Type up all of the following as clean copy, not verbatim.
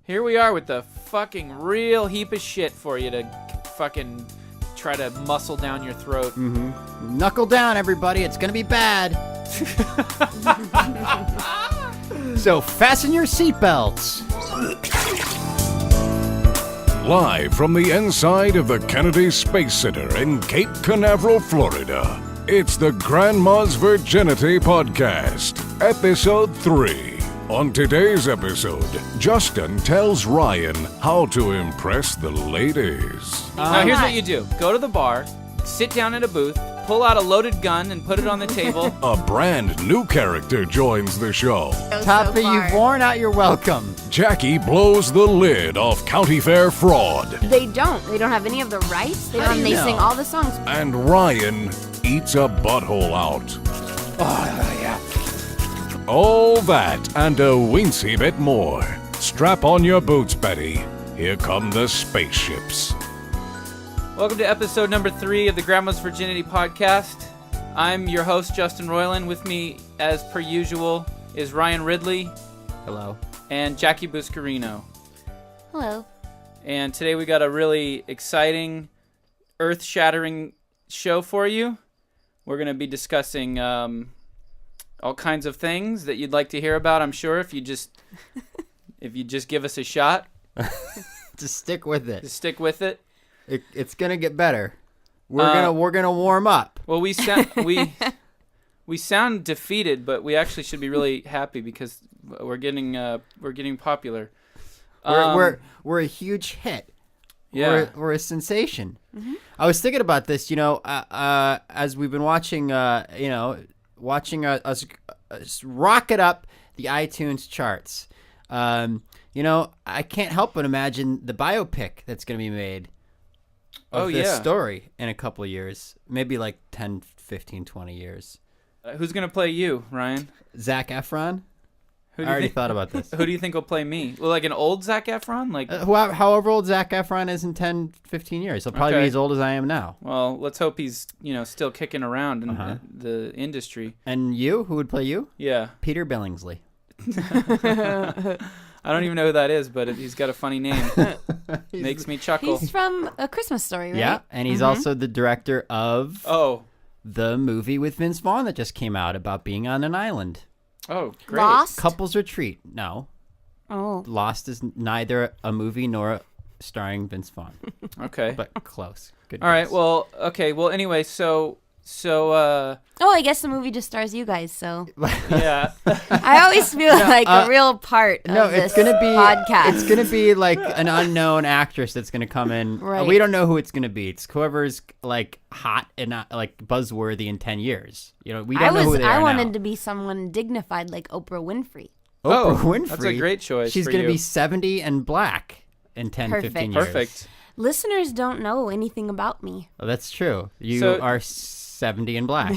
Here we are with the fucking real heap of shit for you to fucking try to muscle down your throat. Mm-hmm. Knuckle down, everybody. It's going to be bad. So fasten your seatbelts. Live from the inside of the Kennedy Space Center in Cape Canaveral, Florida, it's the Grandma's Virginity Podcast, Episode 3. On today's episode, Justin tells Ryan how to impress the ladies. Now here's what you do. Go to the bar, sit down at a booth, pull out a loaded gun and put it on the table. A brand new character joins the show. Toppy, you've worn out your welcome. Jackie blows the lid off county fair fraud. They don't have any of the rights. They sing all the songs. And Ryan eats a butthole out. Oh, yeah. All that and a weensy bit more. Strap on your boots, Betty. Here come the spaceships. Welcome to episode number 3 of the Grandma's Virginity Podcast. I'm your host, Justin Roiland. With me, as per usual, is Ryan Ridley. Hello. And Jackie Buscarino. Hello. And today we got a really exciting, earth-shattering show for you. We're going to be discussing all kinds of things that you'd like to hear about, I'm sure, if you just give us a shot. Just stick with it. Just stick with it. It's gonna get better. We're gonna warm up. Well, we sound defeated, but we actually should be really happy because we're getting popular. We're a huge hit. Yeah, we're a sensation. Mm-hmm. I was thinking about this, as we've been watching, us rocket up the iTunes charts. I can't help but imagine the biopic that's going to be made of this story in a couple of years. Maybe like 10, 15, 20 years. Who's going to play you, Ryan? Zac Efron? I already thought about this. Who do you think will play me? Well, like an old Zac Efron? Like however old Zac Efron is in 10, 15 years. He'll probably be as old as I am now. Well, let's hope he's, still kicking around in the industry. And you? Who would play you? Yeah. Peter Billingsley. I don't even know who that is, but he's got a funny name. Makes me chuckle. He's from A Christmas Story, right? Yeah, and he's also the director of the movie with Vince Vaughn that just came out about being on an island. Oh, great. Lost? Couples Retreat. No. Oh. Lost is neither a movie nor starring Vince Vaughn. Okay. But close. Good All right. guess. Well, okay. Well, anyway, so I guess the movie just stars you guys, so. Yeah. I always feel like a real part of this podcast. It's going to be like an unknown actress that's going to come in. Right. We don't know who it's going to be. It's whoever's like hot and not like buzzworthy in 10 years. We don't know who they are I wanted now. to be someone dignified like Oprah Winfrey. Oprah Winfrey. That's a great choice. She's going to be 70 and black in 10, 15 years. Perfect. Listeners don't know anything about me. Oh, that's true. You are 70 and black.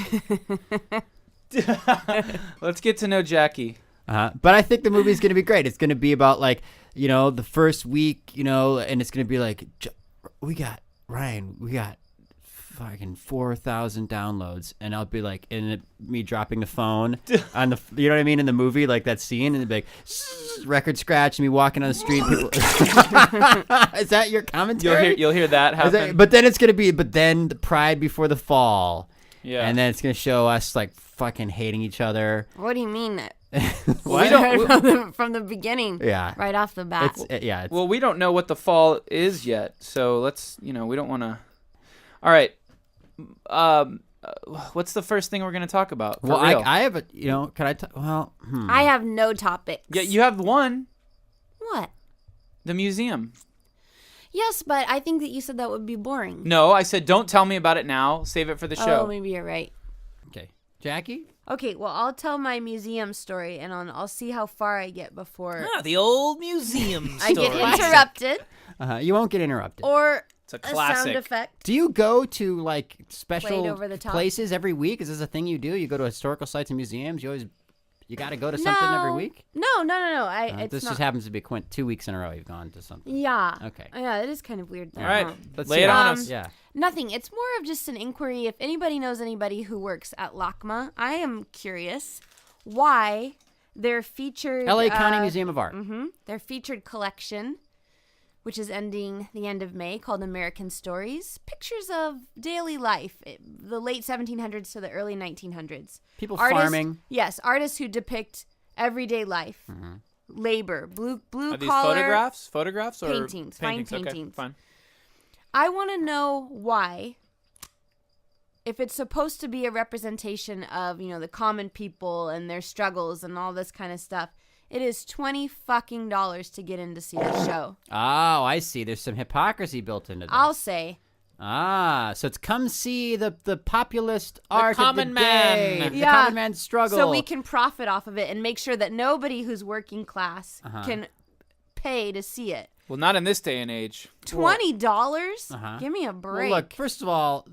Let's get to know Jackie. But I think the movie's going to be great. It's going to be about like, the first week, and it's going to be like, we got fucking 4,000 downloads. And I'll be like, me dropping the phone on the, you know what I mean? In the movie, like that scene, and it'd be like, record scratch, and me walking on the street. People... Is that your commentary? You'll hear that happen. But then it's going to be, the pride before the fall. Yeah. And then it's going to show us like fucking hating each other. What do you mean? From the beginning. Yeah. Right off the bat. Well, we don't know what the fall is yet, so let's, we don't want to. All right. What's the first thing we're going to talk about? Well, I have a, can I talk? Well, I have no topics. Yeah, you have one. What? The museum. Yes, but I think that you said that would be boring. No, I said don't tell me about it now. Save it for the show. Oh, maybe you're right. Okay. Jackie? Okay, well, I'll tell my museum story, and I'll see how far I get before the old museum I story. get interrupted. You won't get interrupted. Or it's a classic sound effect. Do you go to like special over the top. places every week? Is this a thing you do? You go to historical sites and museums? You got to go to something every week? No. This just happens to be 2 weeks in a row you've gone to something. Yeah. Okay. Yeah, it is kind of weird. All right. Let's lay it on us. Yeah. Nothing. It's more of just an inquiry. If anybody knows anybody who works at LACMA, I am curious why their featured L.A. County Museum of Art. Their featured collection, which is ending the end of May, called American Stories. Pictures of daily life, the late 1700s to the early 1900s. People farming. Yes, artists who depict everyday life, labor, blue Are these collar. Photographs or Paintings, fine Okay, paintings. fine. I want to know why, if it's supposed to be a representation of, the common people and their struggles and all this kind of stuff, it is $20 to get in to see the show. Oh, I see. There's some hypocrisy built into this. I'll say. So it's come see the populist art common of the day, man. the common man's struggle. So we can profit off of it and make sure that nobody who's working class can pay to see it. Well, not in this day and age. $20? Give me a break. Well, look, first of all,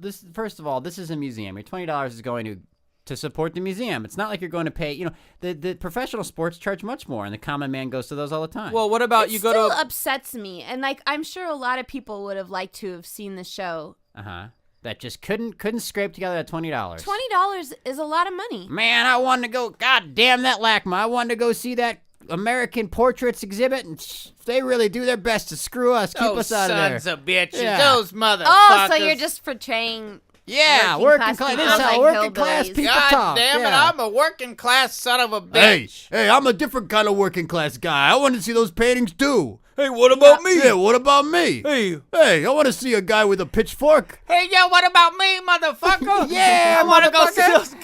this is a museum. Your $20 is going to support the museum. It's not like you're going to pay. The professional sports charge much more, and the common man goes to those all the time. Well, what about it you go to? Still upsets me, and I'm sure a lot of people would have liked to have seen the show. That just couldn't scrape together that $20. $20 is a lot of money. Man, I wanted to go. God damn that LACMA! I wanted to go see that American Portraits exhibit, and they really do their best to screw us, keep us out of there. Sons of bitches, Yeah. those motherfuckers. Oh, so you're just portraying working class. This is how working class hillbillies. people God talk. damn it, Yeah. I'm a working class son of a bitch. Hey, I'm a different kind of working class guy. I want to see those paintings too. Hey, what about me? Yeah, what about me? Hey, I want to see a guy with a pitchfork. Hey, yo, what about me, motherfucker? Yeah, I want to go see motherfucker. those goddamn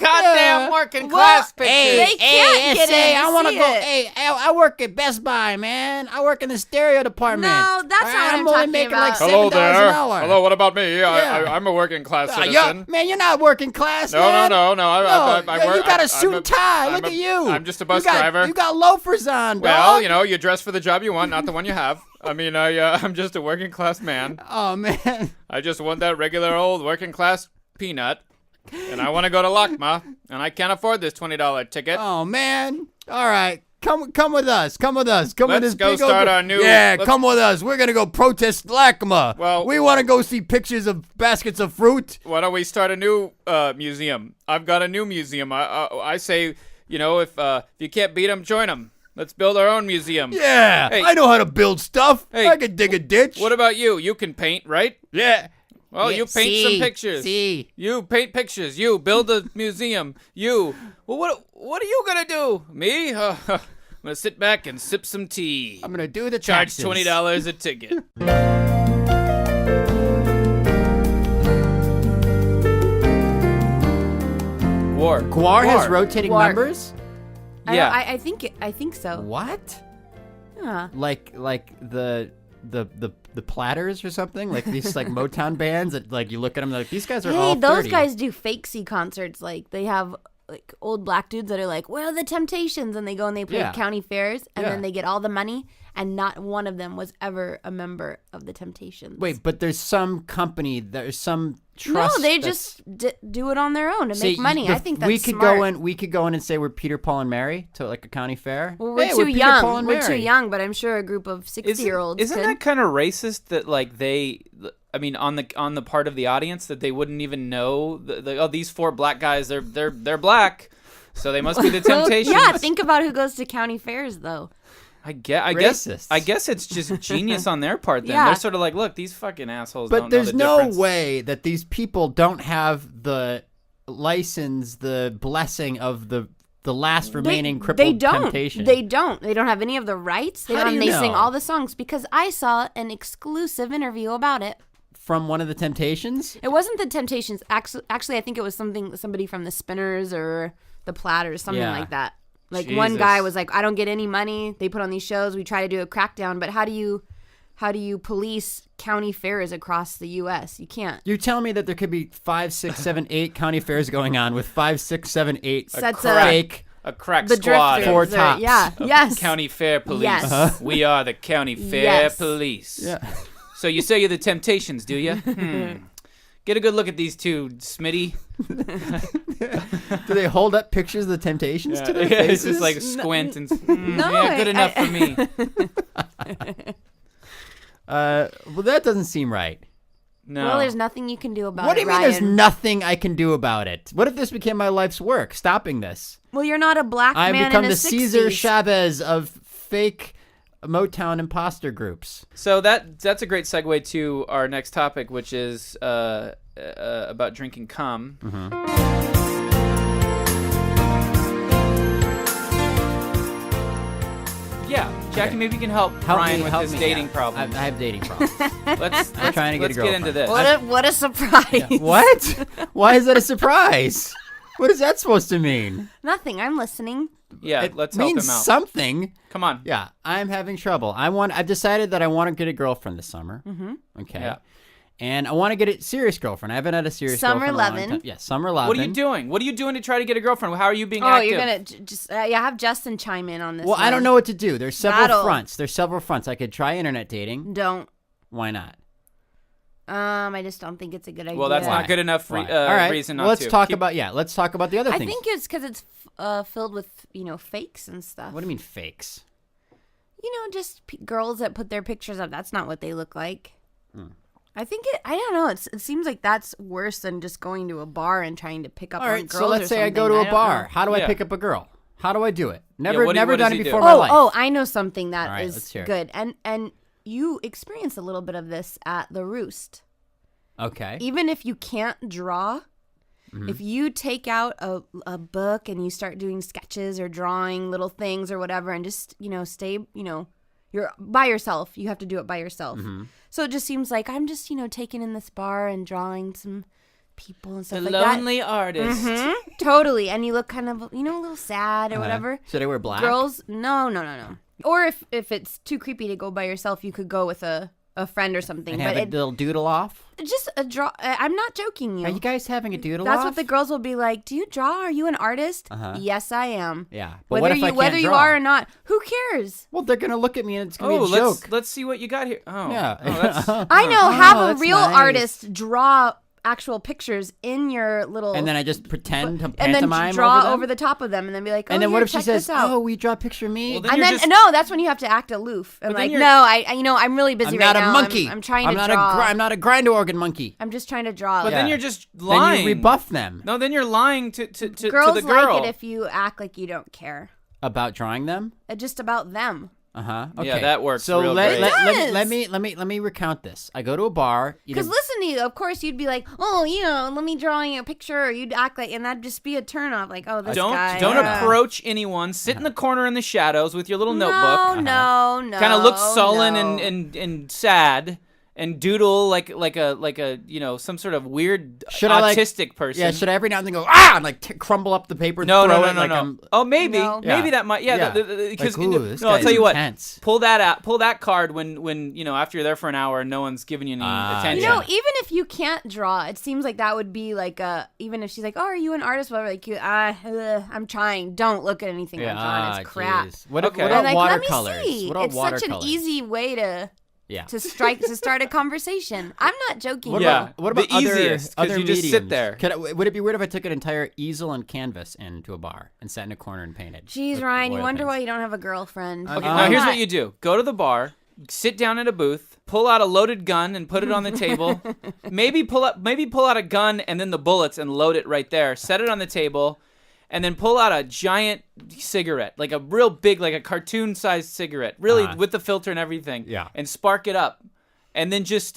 Yeah. working class pictures. They can't get in to I want to see go. it. Hey, I work at Best Buy, man. I work in the stereo department. No, that's not what I'm only talking making about. like $7 an hour. Hello, what about me? Yeah. I'm a working class Yeah, citizen. man, you're not working class, No. man. I work. You got a suit I'm and tie. Look I'm at you. I'm just a bus you got, driver. You got loafers on, Well, dog. you dress for the job you want, not the one you have. I mean, I'm just a working class man. Oh, man. I just want that regular old working class peanut, and I want to go to LACMA, and I can't afford this $20 ticket. Oh, man. All right. Come with us. Come with us. Come with Let's this go big start old... our new- Yeah, let's- come with us. We're going to go protest LACMA. Well- we want to go see pictures of baskets of fruit. Why don't we start a new museum? I've got a new museum. I say, if you can't beat them, join them. Let's build our own museum. Yeah, Hey. I know how to build stuff. Hey. I can dig a ditch. What about you? You can paint, right? Yeah. Well, Yeah, you paint some pictures. See. You paint pictures. You build a museum. You. Well, what are you gonna do? Me? I'm gonna sit back and sip some tea. I'm going to do the Charge taxes. $20 a ticket. Guar has rotating Guar. numbers? Yeah. I think so. What? Yeah. Like the Platters or something? Like these like Motown bands that like you look at them like these guys are all Hey, those 30. guys do fakesy concerts. Like they have like old black dudes that are like, "Where are the Temptations?" and they go and they play Yeah. county fairs, and Yeah. then they get all the money, and not one of them was ever a member of the Temptations. Wait, but there's some company, there's some trust. no, they that's- just do it on their own to See, make money. I think that's we could smart. go in and say we're Peter, Paul, and Mary to like a county fair. Well, we're Hey, too Peter, young. Paul, and We're too Mary. young, but I'm sure a group of 60-year-olds Isn't could. that kind of racist that like I mean, on the part of the audience that they wouldn't even know these four black guys they're black, so they must be the Well, Temptations. yeah, think about who goes to county fairs though. I guess Racists. it's just genius on their part. Then Yeah. they're sort of like, look, these fucking assholes. But don't know there's the no difference. way that these people don't have the license, the blessing of the last remaining crippled They don't. Temptation. They don't. They don't have any of the rights. How do you They sing know? all the songs because I saw an exclusive interview about it. From one of the Temptations? It wasn't the Temptations. Actually, I think it was somebody from the Spinners or the Platters, something Yeah. like that. Like one Jesus. guy was like, "I don't get any money. They put on these shows. We try to do a crackdown, but how do you police county fairs across the U.S.? You can't." You're telling me that there could be 5, 6, 7, 8 county fairs going on with 5, 6, 7, 8 Sets fake. A crack The squad drifters. of Four tops. Yeah. Yes. county fair police. Yes. Uh-huh. We are the county fair Yes. police. Yeah. So you say you're the Temptations, do you? Get a good look at these two, Smitty. Do they hold up pictures of the Temptations to their It's faces? just like squint and No, yeah, good enough for me. Well, that doesn't seem right. No. Well, there's nothing you can do about it, What do you mean Ryan? there's nothing I can do about it? What if this became my life's work, stopping this? Well, you're not a black I man become in the his Cesar 60s. Chavez of fake Motown imposter groups. So that's a great segue to our next topic, which is about drinking cum. Yeah, Jackie, maybe you can help Ryan with his dating problem. I have dating problems. Let's trying to get a get into girlfriend. this. What a surprise. What? Why is that a surprise? What is that supposed to mean? Nothing. I'm listening. Yeah, It let's help him means out. something. Come on. Yeah, I'm having trouble. I've decided that I want to get a girlfriend this summer. Mm-hmm. Okay. Yeah. And I want to get a serious girlfriend. I haven't had a serious Summer girlfriend in a long 11. time. Yeah, summer 11. What are you doing? What are you doing to try to get a girlfriend? How are you being Oh, active? you're gonna just have Justin chime in on this. Well, I don't one. know what to do. There's several Battle. fronts. I could try internet dating. Don't. Why not? I just don't think it's a good idea. Well, that's Why? not good enough All right. reason not Let's to. talk Keep- about let's talk about the other I things. think it's because it's filled with fakes and stuff. What do you mean fakes? Just girls that put their pictures up. That's not what they look like. Hmm. I think I don't know. It seems like that's worse than just going to a bar and trying to pick up All on right, girls. so let's or say I go something. to a don't bar. know. How do I Yeah. pick up a girl? How do I do it? Never what done does it he do? before in my life. Oh, I know something that All right, is let's hear it. good. And you experience a little bit of this at the Roost. Okay. Even if you can't draw, Mm-hmm. if you take out a book and you start doing sketches or drawing little things or whatever and just, stay, you're by yourself. You have to do it by yourself. Mm-hmm. So it just seems like I'm just, taking in this bar and drawing some people and The stuff like lonely artist. that. Totally. And you look kind of, a little sad or whatever. Should I wear black? Girls, no. Or if it's too creepy to go by yourself, you could go with a friend or something. and have But a little doodle off? just a draw. I'm not joking you. Are you guys having a doodle That's off? what the girls will be like. Do you draw? Are you an artist? Uh-huh. Yes, I am. Yeah. But what if I can't whether you draw? are or not, who cares? Well, they're gonna look at me and it's gonna Oh, be a joke. let's see what you got here. Oh, Yeah. Oh, that's, I know. Have a that's real nice. artist draw actual pictures in your little. And then I just pretend to and then pantomime draw over them? the top of them, and then be like, And then here, what if she check says, this out. "Oh, will you draw a picture of me?" Well, then And you're then just- no, that's when you have to act aloof and But then like, you're- no, I'm really busy I'm right not now. a monkey. I'm trying I'm to not draw. I'm not a grind organ monkey. I'm just trying to draw. but Yeah. then you're just Then lying. you rebuff them No, then you're lying to Girls the girl. like it if you act like you don't care. about drawing them. Just about them. Okay. Yeah, that works So real let, great. let, It let does. me recount this. I go to a bar. Because listen to you, of course you'd be like, oh, let me draw you a picture, or you'd act like, and that'd just be a turn off, like, oh, this guy. Don't yeah. approach anyone. Sit in the corner in the shadows with your little No, notebook. no. Kind of look sullen no. and sad. And doodle like a some sort of weird Should I, like- autistic person. Yeah, should I every now and then go and like crumble up the paper? And No, throw no, it like no. I'm, Oh, maybe No. maybe Yeah. that might. Yeah, Yeah. because Like, ooh, this no, I'll guy's tell you intense. what. Pull that out. Pull that card when after you're there for an hour and no one's giving you any attention. yeah. Even if you can't draw, it seems like that would be like even if she's like, oh, are you an artist? Whatever, like I'm trying. Don't look at anything I'm drawing. It's crap. Jeez. What, Okay. what And about like, let watercolors? me see. What about It's watercolors? such an easy way to Yeah. to start a conversation. I'm not joking. What Yeah. about, what about The other, easiest, 'cause other you just sit mediums? there. Would it be weird if I took an entire easel and canvas into a bar and sat in a corner and painted? Jeez, with Ryan, you oil wonder paints? why you don't have a girlfriend. Okay, Uh, now here's Why what not? you do. Go to the bar, sit down at a booth, pull out a loaded gun and put it on the table. maybe pull out a gun and then the bullets and load it right there. Set it on the table, and then pull out a giant cigarette, like a real big, like a cartoon-sized cigarette, really with the filter and everything. Yeah. And spark it up, and then just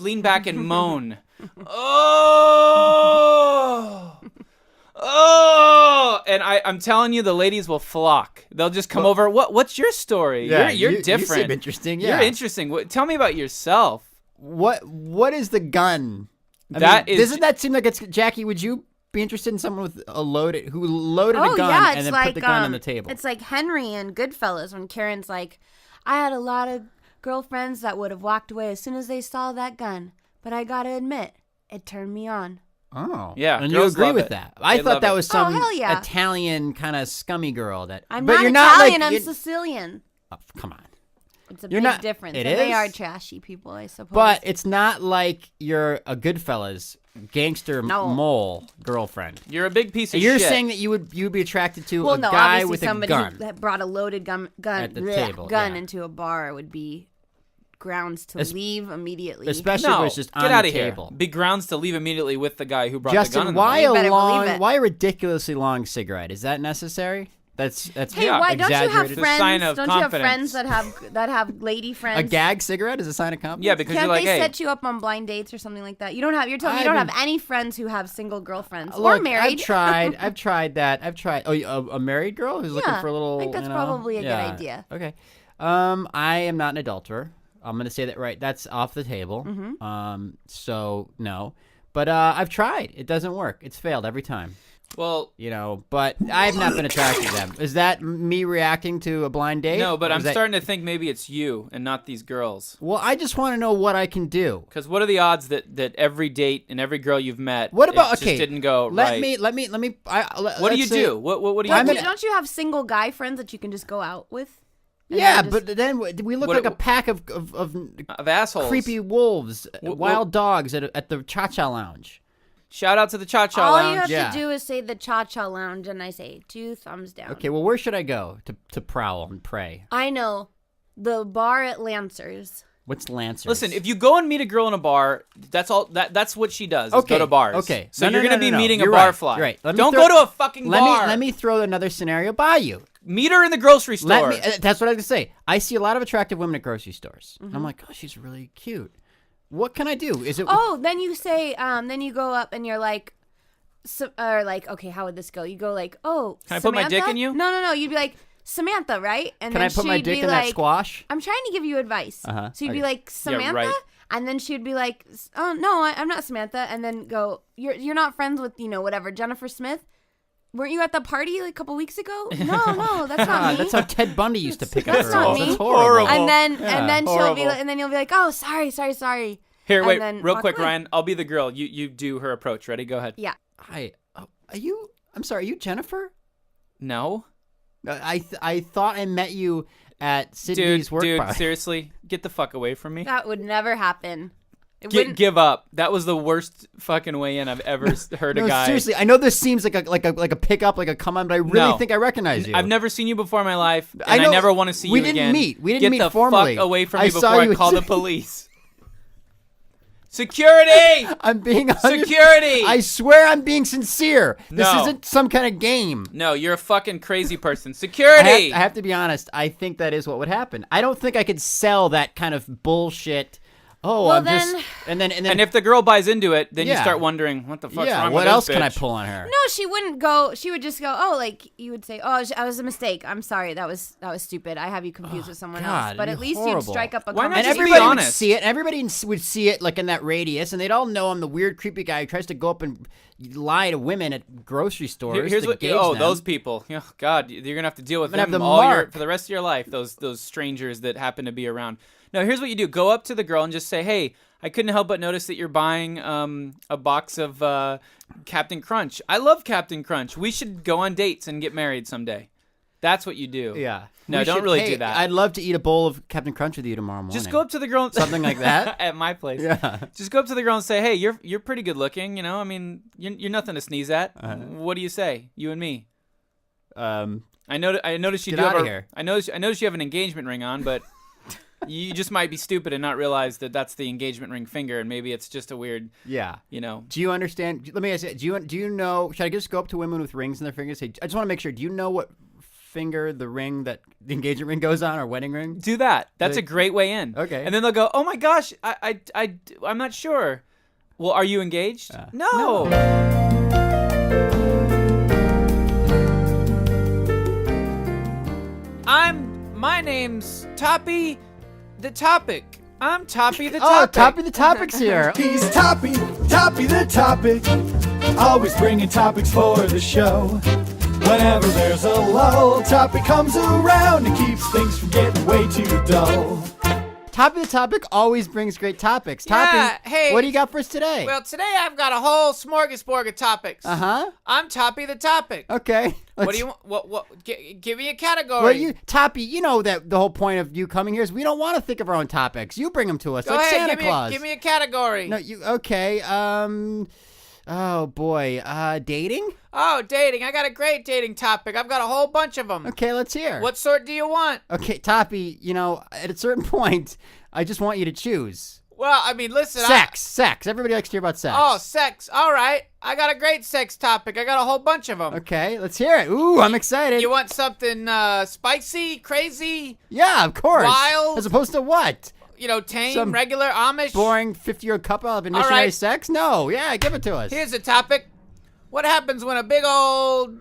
lean back and moan. Oh. Oh, and I'm telling you, the ladies will flock. They'll just come over. What's your story? Yeah, you're you different. seem interesting. Yeah. You're interesting. Tell me about yourself. What is the gun? Doesn't that seem like it's Jackie? Would you be interested in someone with a loaded Oh a gun yeah, and it's then like put the gun on the table? It's like Henry and Goodfellas when Karen's like, I had a lot of girlfriends that would have walked away as soon as they saw that gun, but I gotta admit, it turned me on. Oh, Yeah, and you girls agree love with it. that? I They thought love that it. was some hell yeah. Italian kind of scummy girl that. I'm but not you're Italian, not I'm like, Sicilian. oh, come on. It's a You're big not- difference. it And they is? are trashy people, I suppose. But it's not like you're a Goodfellas gangster No. mole girlfriend. You're a big piece of You're shit. saying that you'd be attracted to well, a no, guy obviously with a somebody gun. who that brought a loaded gun At the table, yeah. into a bar would be grounds to leave immediately. Especially if it's just on get out the of here. table. Be grounds to leave immediately with the guy who brought the gun Justin, in the why night. why a ridiculously long cigarette? Is that necessary? That's Hey, why don't you have exaggerated. It's a sign friends? of Don't you have confidence. friends that have lady friends? A gag cigarette is a sign of confidence? Yeah, because Can't you're like, they hey, set you up on blind dates or something like that? You don't have. You're telling me you I don't mean- have any friends who have single girlfriends Look, or married. I've tried that. Oh, a married girl who's looking Yeah, for a little. I think that's probably a good idea. Okay. I am not an adulterer. I'm gonna say that right. That's off the table. Mm-hmm. So no. But I've tried. It doesn't work. It's failed every time. well, But I have not been attracted to them. Is that me reacting to a blind date? no, but Or I'm is that- starting to think maybe it's you and not these girls. Well, I just want to know what I can do. Because what are the odds that every date and every girl you've met, What about it just didn't go right? Let me. What do you do? What do you do? Don't you have single guy friends that you can just go out with? And Yeah, then just- but then we look What- like a pack of Of assholes. creepy wolves, Wh- wild dogs at the Cha-Cha Lounge. Shout out to the Cha Cha all Lounge. you have Yeah. to do is say the Cha-Cha Lounge, and I say 2 thumbs down. Okay, well, where should I go to prowl and prey? I know the bar at Lancers. What's Lancers? Listen, if you go and meet a girl in a bar, that's all. That's what she does. Is go to bars. Okay. So No, you're no, gonna no, be no. meeting You're a right. barfly. You're right. Let me Don't throw- go to a fucking bar. Let me throw another scenario by you. meet her in the grocery store. That's what I was gonna say. I see a lot of attractive women at grocery stores. Mm-hmm. I'm like, oh, she's really cute. What can I do? Is it? Oh, then you say, then you go up and you're like, okay, how would this go? You go like, oh, Can I put my Samantha? dick in you? No. You'd be like, Samantha, right? And Can then I put my she'd dick be in like, that squash? I'm trying to give you advice. Uh-huh. So you'd be Okay. like, Samantha? right. And then she'd be like, oh, no, I'm not Samantha. And then go, you're not friends with, whatever, Jennifer Smith? Weren't you at the party like a couple weeks ago? No, that's not me. That's how Ted Bundy used to pick up That's girls. not me. That's horrible. and then horrible. you'll be like, oh, sorry. Here, and wait, then real walk quick, away. Ryan. I'll be the girl. You do her approach. Ready? Go ahead. Yeah. Hi. Oh, are you? I'm sorry. Are you Jennifer? No, I thought I met you at Sydney's work dude. bar. Seriously, get the fuck away from me. That would never happen. It wouldn't. Give up. That was the worst fucking way in I've ever heard a No, guy. seriously. I know this seems like a pickup, like a come on, but I really No. think I recognize you. I've never seen you before in my life, and I I know- never want to see we you didn't again. meet. We didn't Get meet the formally. fuck away from I me saw before you I at call the Sydney. police. Security! I'm being Security! I swear I'm being sincere. This No. isn't some kind of game. No, you're a fucking crazy person. Security! I have to be honest. I think that is what would happen. I don't think I could sell that kind of bullshit. Oh, Well, I'm then- just and then and if the girl buys into it, then you Yeah. start wondering, what the fuck's yeah. wrong What with else this can I bitch? pull on her? No, she wouldn't go. She would just go. Oh, like you would say. Oh, I was a mistake. I'm sorry. That was stupid. I have you confused with someone God, else. But you're at least horrible. you'd strike up a Why not And just conversation. be everybody would honest. see it. And everybody would see it like in that radius, and they'd all know I'm the weird, creepy guy who tries to go up and lie to women at grocery stores. Here's to what. gauge Oh, them. those people. Oh, God, you're gonna have to deal with gonna have them the all mark. for the rest of your life. Those strangers that happen to be around. No, here's what you do. Go up to the girl and just say, "Hey, I couldn't help but notice that you're buying a box of Captain Crunch. I love Captain Crunch. We should go on dates and get married someday." That's what you do. Yeah. No, We don't should- really hey, do that. I'd love to eat a bowl of Captain Crunch with you tomorrow morning. Just go up to the girl. Something like that? at my place. Yeah. Just go up to the girl and say, "Hey, you're pretty good looking. I mean, you're nothing to sneeze at. What do you say, you and me?" I noticed you Get do have outta a. here. I noticed you have an engagement ring on, but you just might be stupid and not realize that that's the engagement ring finger, and maybe it's just a weird. Yeah. Do Do you understand? Let me ask you. Do you know? Should I just go up to women with rings in their fingers? Say, I just want to make sure. Do you know what finger the ring that the engagement ring goes on, or wedding ring? that. That's a Like- great way in. Okay. And then they'll go, "Oh my gosh, I'm not sure." Well, are you engaged? No. My name's Toppy the Topic. I'm Toppy the Topic. Oh, Toppy the Topic's here. He's Toppy the Topic, always bringing topics for the show. Whenever there's a lull, Toppy comes around and keeps things from getting way too dull. Toppy the Topic always brings great topics. Toppy, Yeah, hey. what do you got for us today? Well, today I've got a whole smorgasbord of topics. Uh-huh. I'm Toppy the Topic. Okay. What do you want? What? Give me a category. Well, Toppy, you know that the whole point of you coming here is we don't want to think of our own topics. You bring them to us, Go like ahead, Santa Claus. give me a category. No, you okay? Oh, boy. Dating? Oh, dating. I got a great dating topic. I've got a whole bunch of them. Okay, let's hear. What sort do you want? Okay, Toppy, at a certain point, I just want you to choose. Well, I mean, listen. Sex. Everybody likes to hear about sex. Oh, sex. All right. I got a great sex topic. I got a whole bunch of them. Okay, let's hear it. Ooh, I'm excited. You want something spicy, crazy? Yeah, of course. Wild? As opposed to what? Tame, Some regular, Amish? Boring 50-year couple have missionary right. sex? No. Yeah, give it to us. Here's a topic. What happens when a big old,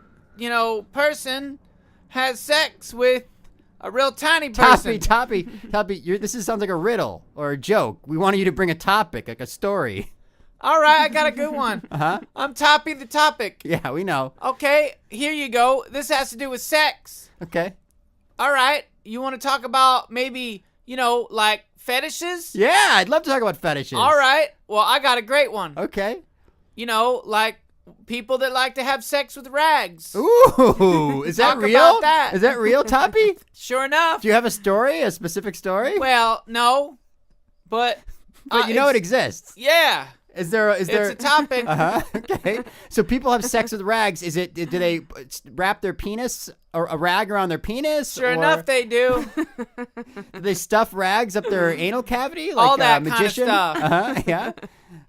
person has sex with a real tiny person? Toppy, this sounds like a riddle or a joke. We wanted you to bring a topic, like a story. All right, I got a good one. Uh-huh. I'm Toppy the topic. Yeah, we know. Okay, here you go. This has to do with sex. Okay. All right, you want to talk about maybe, like fetishes? Yeah, I'd love to talk about fetishes. All right, well, I got a great one. Okay. Like people that like to have sex with rags. Ooh, is that Talk real? about that. Is that real, Toppy? Sure enough. Do you have a story, a specific story? Well, no, but it exists. Yeah. Is there? It's a topic. Okay. So people have sex with rags. Do they wrap their penis or a rag around their penis? Sure enough, they do. Do they stuff rags up their anal cavity like all that a magician? kind of stuff. Yeah.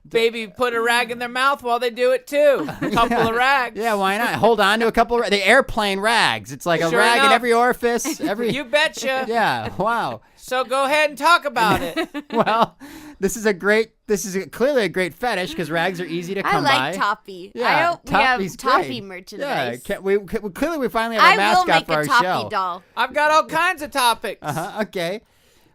Baby, put a rag in their mouth while they do it too. A couple of rags. Yeah, why not? Hold on to a couple of the airplane rags. It's like a Sure rag in enough. every orifice. You betcha. Yeah. Wow. So go ahead and talk about it. Well, this is clearly a great fetish because rags are easy to come by. I like Toppy. Yeah, I hope we Toppy's have Toppy great. merchandise. Yeah, clearly we finally have a I will mascot make for a our Toppy show. doll. I've got all kinds of topics. Okay.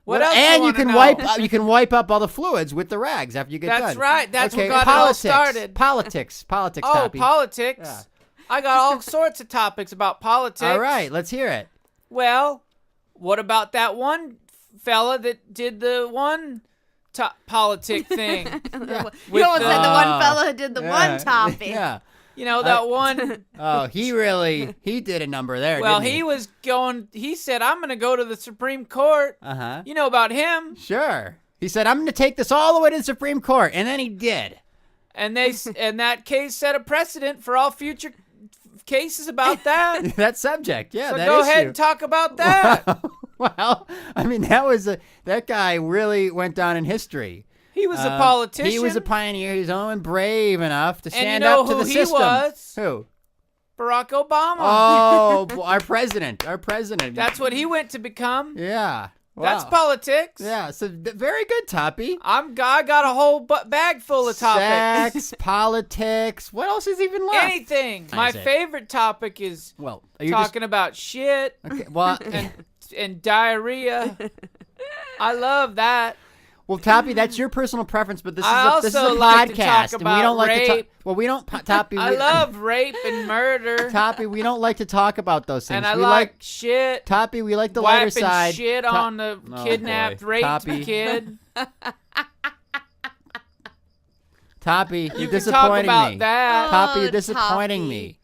What else? And you you can know? you can wipe up all the fluids with the rags after you get done. That's right. That's okay. what got it all started. Politics. Oh, Toppy. politics. Yeah. I got all sorts of topics about politics. All right, let's hear it. Well, what about that one fella that did the one politic thing? You almost said the one fella who did the one topic. Yeah. That one. Oh, he did a number there. Well, didn't he said, I'm going to go to the Supreme Court. Uh-huh. You know about him. Sure. He said, I'm going to take this all the way to the Supreme Court. And then he did. And and that case set a precedent for all future cases about that. That subject, yeah. So that go issue. ahead and talk about that. Well, I mean, that guy really went down in history. He was a politician. He was a pioneer. He was only brave enough to stand you know up to who the he system. was? Who? Barack Obama. Oh, our president. That's what he went to become. Yeah. Wow. That's politics. Yeah. So very good, Toppy. I got a whole bag full of topics. Sex, politics. What else is even left? Anything. My favorite topic is talking about shit Okay. Well, and diarrhea. I love that. Well, Toppy, that's your personal preference, but this is I a also podcast, like to talk and we don't like to talk. rape. Well, we don't, Toppy. I love rape and murder. Toppy. We don't like to talk about those things. And I we like shit. Toppy. We like the lighter Wiping side. shit on the kidnapped, boy. raped Toppy. kid. Toppy, You you're can talk disappointing about me. that. Toppy, you're Oh, disappointing Toppy. me.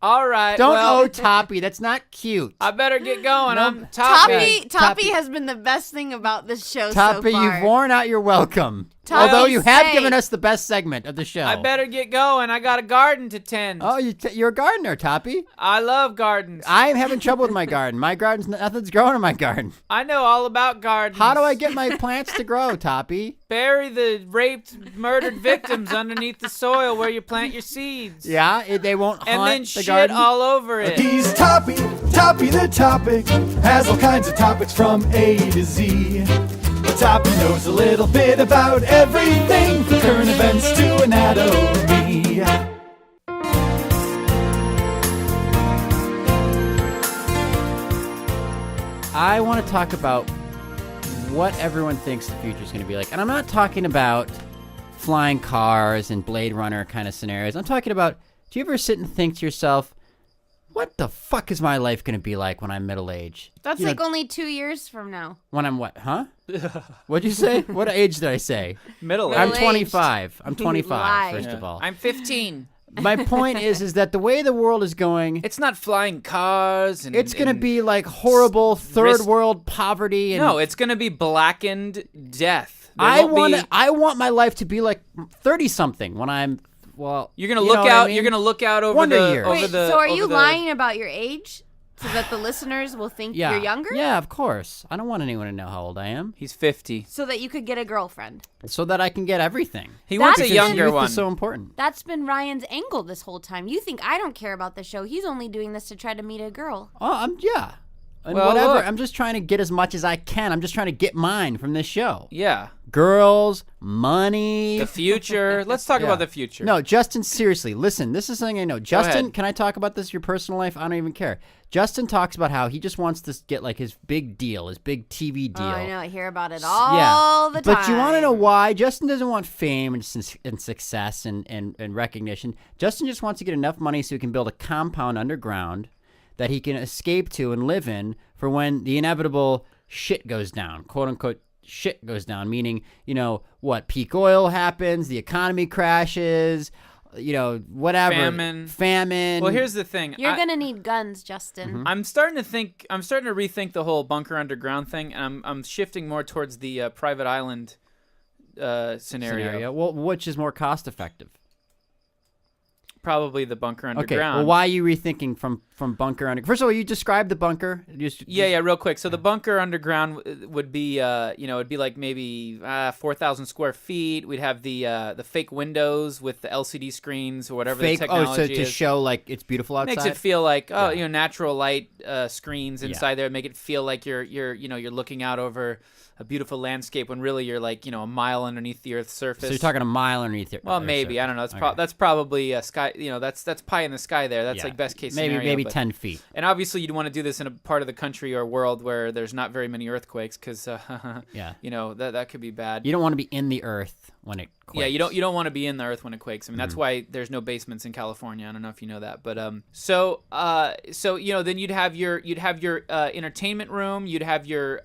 All right. Don't well, Toppy. That's not cute. I better get going. No, I'm Toppy. Toppy has been the best thing about this show Toppy, so far. you've worn out your welcome. Toppy, Although you have stay. given us the best segment of the show. I better get going. I got a garden to tend. Oh, you're a gardener, Toppy. I love gardens. I'm having trouble with my garden. My garden's nothing's growing in my garden. I know all about gardens. How do I get my plants to grow, Toppy? Bury the raped, murdered victims underneath the soil where you plant your seeds. Yeah, they won't And haunt then the shit garden. all over it. He's Toppy the topic, has all kinds of topics from A to Z. Toppy knows a little bit about everything, from current events to anatomy. I want to talk about what everyone thinks the future is going to be like. And I'm not talking about flying cars and Blade Runner kind of scenarios. I'm talking about, do you ever sit and think to yourself, what the fuck is my life going to be like when I'm middle age? That's You know, like only 2 years from now. when I'm what? Huh? What'd you say? What age did I say? Middle I'm Middle-aged. 25. I'm 25, Lie. first of all. I'm 15. My point is that the way the world is going, It's not flying cars. And, it's going to and- be like horrible third risk- world poverty. And No, it's going to be blackened death. There I won't be- want my life to be like 30 something when I'm Well, you're gonna you look know what out. I mean? You're gonna look out over Wonder the Years. over Wait, the. so are over you the- lying about your age so that the listeners will think Yeah. you're younger? Yeah, of course. I don't want anyone to know how old I am, He's 50. So that you could get a girlfriend. so that I can get everything. He wants a That's younger Youth one. is so important. That's been Ryan's angle this whole time. You think I don't care about the show. He's only doing this to try to meet a girl. Oh, yeah. And Well, whatever. look. I'm just trying to get as much as I can. I'm just trying to get mine from this show. Yeah. Girls, money. The future. Let's talk about the future. No, Justin, seriously, listen, this is something I know. Justin, ahead. can I talk about this, your personal life? I don't even care. Justin talks about how he just wants to get like his big deal, his big TV deal. Oh, I know. I hear about it all the time. But you want to know why? Justin doesn't want fame and success and recognition. Justin just wants to get enough money so he can build a compound underground that he can escape to and live in for when the inevitable shit goes down, quote unquote shit goes down, meaning, what, peak oil happens, the economy crashes, whatever. Famine. Well, here's the thing. You're going to need guns, Justin. I'm starting to rethink the whole bunker underground thing, and I'm shifting more towards the private island scenario. Well, which is more cost effective? Probably the bunker underground. Okay, well, why are you rethinking from bunker under? First of all, you described the bunker. Yeah, real quick. So the bunker underground would be, it'd be like maybe 4,000 square feet. We'd have the fake windows with the LCD screens or whatever Fake. the technology to is. show like it's beautiful outside. Makes it feel like natural light screens inside there. Make it feel like you're looking out over a beautiful landscape when really you're like a mile underneath the Earth's surface. So you're talking a mile underneath it. Well, maybe I don't know. That's probably a sky. That's pie in the sky there. That's like best case scenario. Maybe but- 10 feet. And obviously, you'd want to do this in a part of the country or world where there's not very many earthquakes, because that could be bad. You don't want to be in the earth when it quakes. Yeah, you don't want to be in the earth when it quakes. I mean, that's why there's no basements in California. I don't know if you know that, but so then you'd have your entertainment room. You'd have your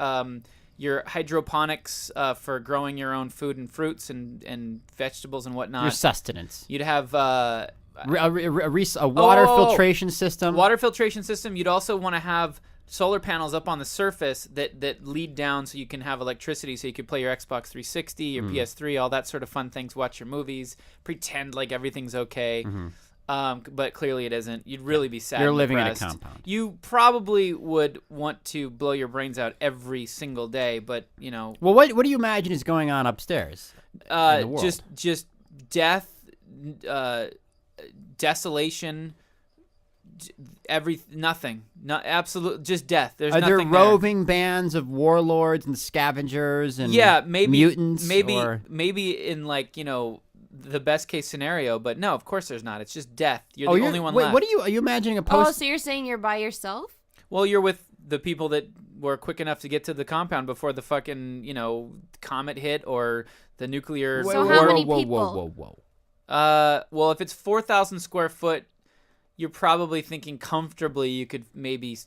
hydroponics for growing your own food and fruits and vegetables and whatnot. Your sustenance. You'd have A water filtration system. Water filtration system. You'd also want to have solar panels up on the surface that lead down so you can have electricity, so you could play your Xbox 360, your PS3, all that sort of fun things, watch your movies, pretend like everything's okay. But clearly it isn't. You'd really be sad. You're and living in a depressed. compound. You probably would want to blow your brains out every single day, but Well, what do you imagine is going on upstairs? In the world? just death, desolation, nothing, not absolute, just death. There's Are there nothing there. roving bands of warlords and scavengers and maybe mutants? maybe in the best case scenario, but no, of course there's not. It's just death. You're the only one left. What are you imagining a post? Oh, so you're saying you're by yourself? Well, you're with the people that were quick enough to get to the compound before the fucking comet hit or the nuclear. So how many whoa, people? Whoa. Well, if it's 4,000 square foot, you're probably thinking comfortably you could maybe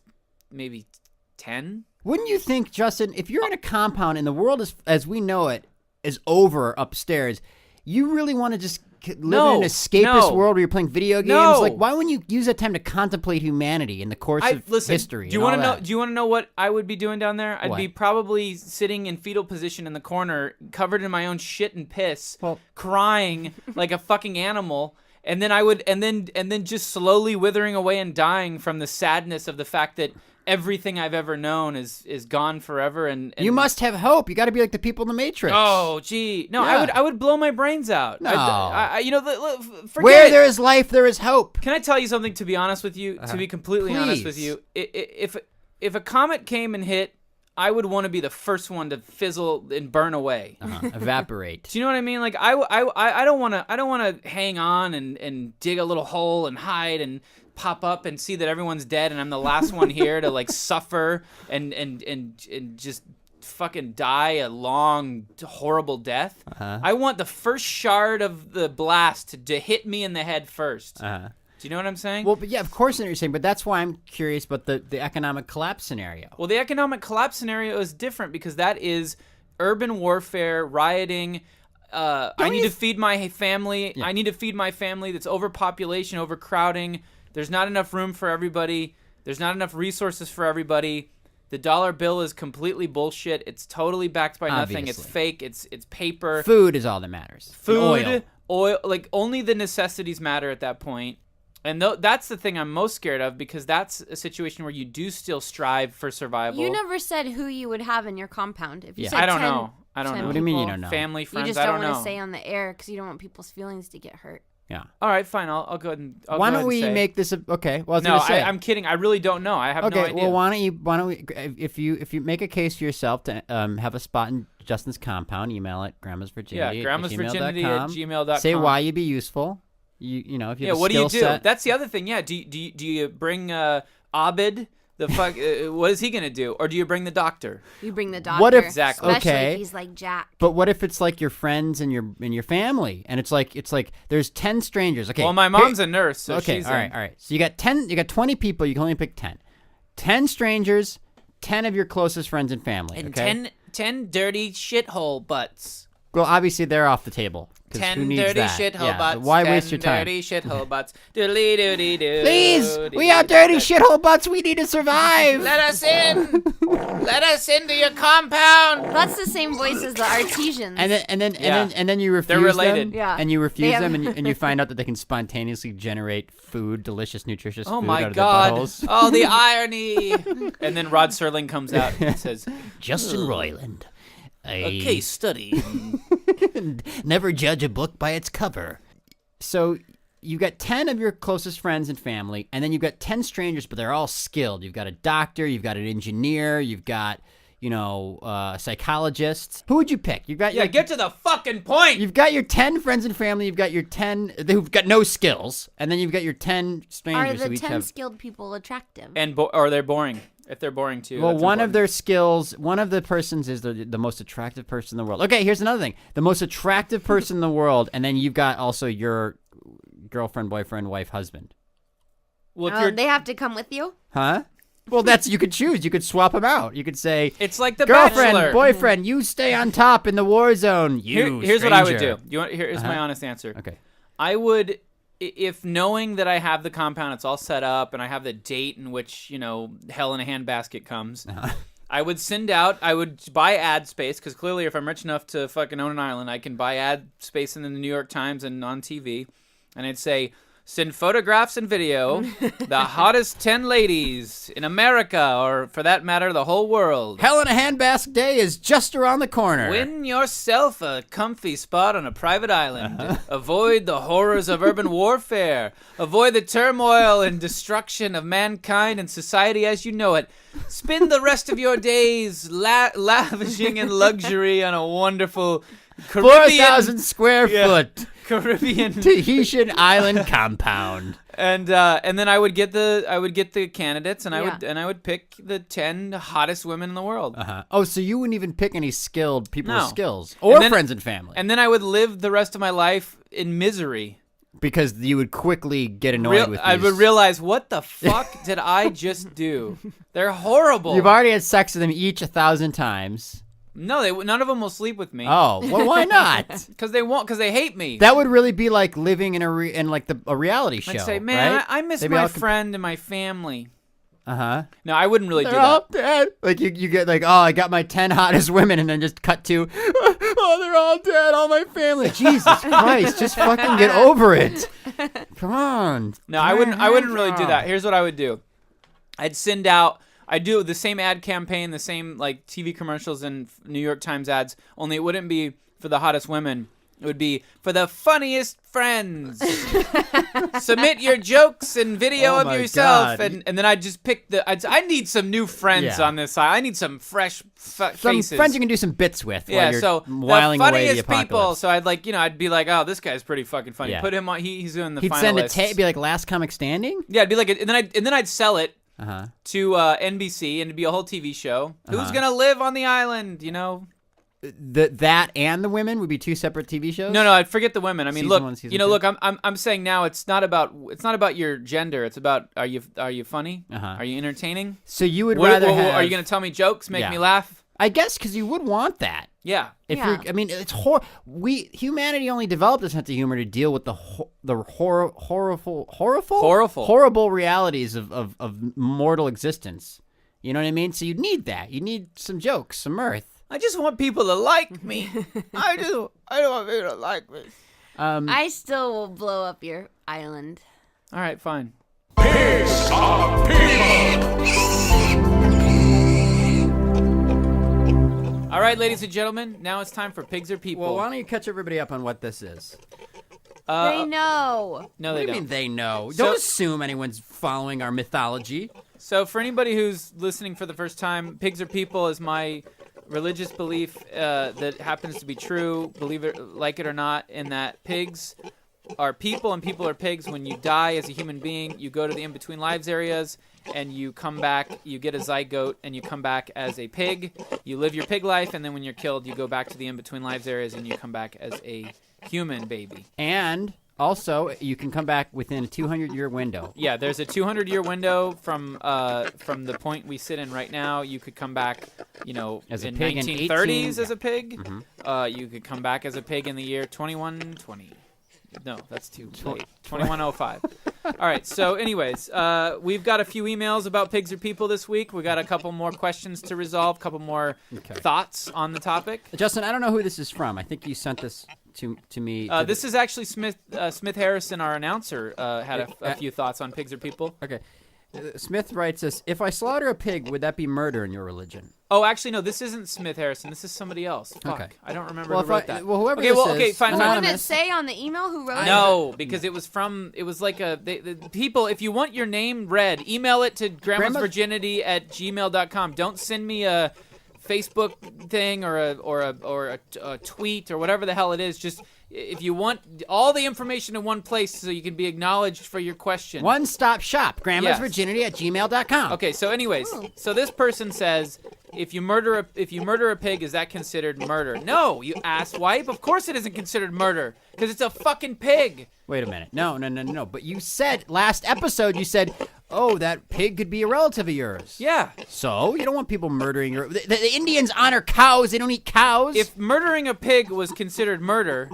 10. Wouldn't you think, Justin, if you're in a compound and the world as we know it is over upstairs, you really want to just live in an escapist world where you're playing video games? No. Like, why wouldn't you use that time to contemplate humanity in the course of history? Do you want to know? Do you want to know what I would be doing down there? I'd What? be probably sitting in fetal position in the corner, covered in my own shit and piss, crying like a fucking animal. And then I would, and then just slowly withering away and dying from the sadness of the fact that everything I've ever known is gone forever. And You must have hope. You got to be like the people in the Matrix. Oh, gee, no, Yeah. I would blow my brains out. No. Forget Where it. there is life, there is hope. Can I tell you something? To be honest with you, to be completely honest with Please. you, if a comet came and hit, I would want to be the first one to fizzle and burn away. Evaporate. Do you know what I mean? Like I don't want to hang on and dig a little hole and hide and pop up and see that everyone's dead and I'm the last one here to like suffer and just fucking die a long horrible death. I want the first shard of the blast to hit me in the head first. Do you know what I'm saying? Well, but yeah, of course I know what you're saying, but that's why I'm curious about the economic collapse scenario. Well, the economic collapse scenario is different because that is urban warfare, rioting. I need to feed my family. Yeah. I need to feed my family. That's overpopulation, overcrowding. There's not enough room for everybody. There's not enough resources for everybody. The dollar bill is completely bullshit. It's totally backed by nothing. It's Obviously. fake. It's paper. Food is all that matters. Food, And oil. oil, like only the necessities matter at that point. And that's the thing I'm most scared of, because that's a situation where you do still strive for survival. You never said who you would have in your compound. If you said I don't 10, know. I don't 10 know. What do you mean you people, don't know? Family, friends, You just I don't don't want know. to say on the air because you don't want people's feelings to get hurt. Yeah. All right, fine. I'll go ahead and. Why don't we make this okay? Well, I was No, gonna say. I'm kidding. I really don't know. I have no Okay, idea. well, why don't we? If you make a case for yourself to have a spot in Justin's compound, email it grandmasvirginity. grandmasvirginity@gmail.com. Say why you'd be useful. You know, if you have a what do you skill do? set. That's the other thing. Yeah, do you bring Abid? The fuck? What is he gonna do? Or do you bring the doctor? You bring the doctor. What if Exactly. Especially okay? if he's like Jack. But what if it's like your friends and your family, and it's like there's 10 strangers. Okay. Well, my mom's a nurse, so okay. she's All right. So you got 20 people. You can only pick 10. 10 strangers, 10 of your closest friends and family. And okay? 10 dirty shithole butts. Well, obviously they're off the table. 'Cause 10 who needs dirty that? shithole Yeah, butts. so why 10 waste your time? dirty shithole butts. Doodly doody doo. Please, we have dirty shithole butts. We need to survive. Let us in. Let us into your compound. That's the same voice as the artesians. And then you refuse They're related. them. Yeah. And you They refuse have- them, and you find out that they can spontaneously generate food, delicious, nutritious Oh food my out of God! their buttholes. Oh, the irony! And then Rod Serling comes out and says, Justin Roiland. "A case study." Never judge a book by its cover. So you've got 10 of your closest friends and family, and then you've got 10 strangers, but they're all skilled. You've got a doctor, you've got an engineer, you've got, a psychologist. Who would you pick? You've got Yeah, get to the fucking point. You've got your 10 friends and family, you've got your 10 who've got no skills, and then you've got your 10 Are strangers the who each 10 have... skilled people attractive? And or they're boring. If they're boring too. Well, that's one of important. their skills, one of the persons is the most attractive person in the world. Okay, here's another thing. The most attractive person in the world, and then you've got also your girlfriend, boyfriend, wife, husband. Well, if Oh, you're, they have to come with you? Huh? Well, you could choose. You could swap them out. You could say, it's like the girlfriend, Bachelor. boyfriend, you stay on top in the war zone. Here's what I would do. stranger." Here's my honest answer. Okay. I would, if knowing that I have the compound, it's all set up, and I have the date in which, hell in a handbasket comes, I would buy ad space, because clearly if I'm rich enough to fucking own an island, I can buy ad space in the New York Times and on TV, and I'd say, send photographs and video, the hottest 10 ladies in America, or for that matter, the whole world. Hell in a handbasket day is just around the corner. Win yourself a comfy spot on a private island. Avoid the horrors of urban warfare. Avoid the turmoil and destruction of mankind and society as you know it. Spend the rest of your days lavishing in luxury on a wonderful Caribbean 4,000 square foot Caribbean Tahitian island compound. and then I would get the candidates and I would pick the 10 hottest women in the world. Oh, so you wouldn't even pick any skilled people with No. skills or And then- friends and family, And then I would live the rest of my life in misery. because you would quickly get annoyed with these. I would realize, what the fuck did I just do? They're horrible. You've already had sex with them each 1,000 times. No, none of them will sleep with me. Oh, well, why not? Because they won't. Because they hate me. That would really be like living in a reality show. I'd say, man, right? I miss They'd be my all friend and my family. Uh-huh. No, I wouldn't really do They're that. all dead. Like you get like, oh, I got my 10 hottest women, and then just cut to, oh, they're all dead, all my family. Jesus Christ, just fucking get over it. Come on. No, I wouldn't really do that. Here's what I would do. I'd do the same ad campaign, the same like TV commercials and New York Times ads, only it wouldn't be for the hottest women. It would be for the funniest friends. Submit your jokes and video Oh of my yourself, God. and then I'd just pick I need some new friends Yeah. on this side. I need some fresh Some faces. friends you can do some bits with while Yeah, you're so whiling the away the funniest people. apocalypse. So I'd be like, oh, this guy's pretty fucking funny. Yeah. Put him on. He's doing the He'd finalists. send a tape, be like Last Comic Standing? Yeah, it'd be like, and then I'd sell it Uh-huh. to NBC, and it'd be a whole TV show. Who's gonna live on the island? That and the women would be two separate TV shows? No, I'd forget the women. I mean, Season look, 1, season 2? look. I'm saying now it's not about your gender. It's about are you funny? Uh-huh. Are you entertaining? So you would rather have... Are you gonna tell me jokes, make Yeah. me laugh? I guess because you would want that. Yeah. If Yeah. you're, I mean, it's humanity only developed a sense of humor to deal with the horrible realities of mortal existence. You know what I mean? So you'd need that. You need some jokes, some mirth. I just want people to like me. I don't want people to like me. I still will blow up your island. All right, fine. Pigs are people. All right, ladies and gentlemen, now it's time for Pigs or People. Well, why don't you catch everybody up on what this is? They know. No, What they do you don't. mean they know? So- Don't assume anyone's following our mythology. So for anybody who's listening for the first time, Pigs or People is my religious belief that happens to be true, believe it like it or not, in that pigs are people and people are pigs. When you die as a human being, you go to the in-between lives areas and you come back, you get a zygote and you come back as a pig. You live your pig life, and then when you're killed, you go back to the in-between lives areas and you come back as a human baby. And also, you can come back within a 200-year window. Yeah, there's a 200-year window from the point we sit in right now. You could come back, As a in pig in 1930s as a pig. Mm-hmm. You could come back as a pig in the year 2120. No, that's too late. 2105. All right. So, anyways, we've got a few emails about pigs or people this week. We got a couple more questions to resolve. A couple more thoughts on the topic. Justin, I don't know who this is from. I think you sent this to me. This is actually Smith Harrison, our announcer, had a few thoughts on pigs or people. Okay. Smith writes us, if I slaughter a pig, would that be murder in your religion? Oh, actually, no. This isn't Smith Harrison. This is somebody else. Fuck. Okay. I don't remember who wrote that. Well, whoever okay, this okay, is, fine. So fine. did it say on the email who wrote it? No, because it was like the people, if you want your name read, email it to grandmasvirginity@gmail.com. Don't send me a Facebook thing or a tweet or whatever the hell it is. Just if you want all the information in one place so you can be acknowledged for your question. One-stop shop, grandmasvirginity@gmail.com. Okay, so anyways, so this person says, if you murder a pig, is that considered murder? No, you asswipe. Of course it isn't considered murder because it's a fucking pig. Wait a minute. No. But you said, last episode, oh, that pig could be a relative of yours. Yeah. So? You don't want people murdering your... The Indians honor cows. They don't eat cows. If murdering a pig was considered murder,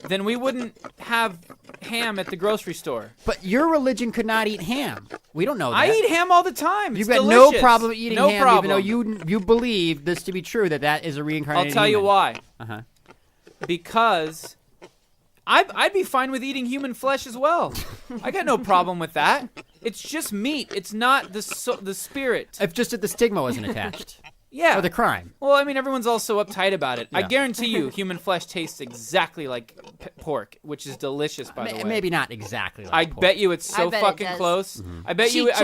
then we wouldn't have ham at the grocery store. But your religion could not eat ham. We don't know that. I eat ham all the time. You've It's got delicious. no problem eating no ham, problem. even though you believe this to be true, that is a reincarnated I'll tell you human. why. Uh-huh. Because I'd be fine with eating human flesh as well. I got no problem with that. It's just meat. It's not the spirit. If just that the stigma wasn't attached. Yeah. Or the crime. Well, I mean, everyone's all so uptight about it. I Yeah. guarantee you, human flesh tastes exactly like pork, which is delicious, by the way. Maybe not exactly like I pork. bet you it's so I bet it fucking does. close. Mm-hmm. I bet you wouldn't. I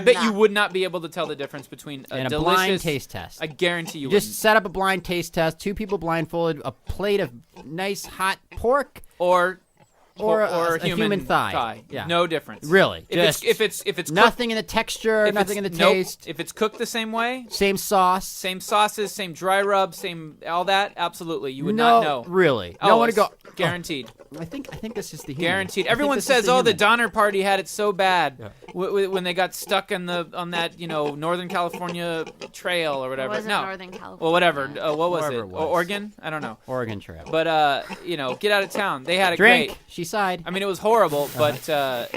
bet you Chicharrón. would not be able to tell the difference between a And a delicious blind taste test. I guarantee you. Just set up a blind taste test, 2 people blindfolded, a plate of nice hot pork, wouldn't. or a human thigh. Yeah. No difference. Really. If Just it's cooked, nothing in the texture, nothing in the nope. taste. If it's cooked the same way, Same sauce. same sauces, same dry rub, same all that, absolutely, you would not know. Really. Oh, No one to go. Guaranteed. I think this is the human. Guaranteed. I think Everyone this is says, the "Oh, the human." Donner Party had it so bad when they got stuck on that Northern California trail or It whatever." wasn't No, Northern California. well, whatever. What was Wherever it? it was. Oregon? I don't know. Oregon Trail. But get out of town. They had it Drink. great. She sighed. I mean, it was horrible, but they to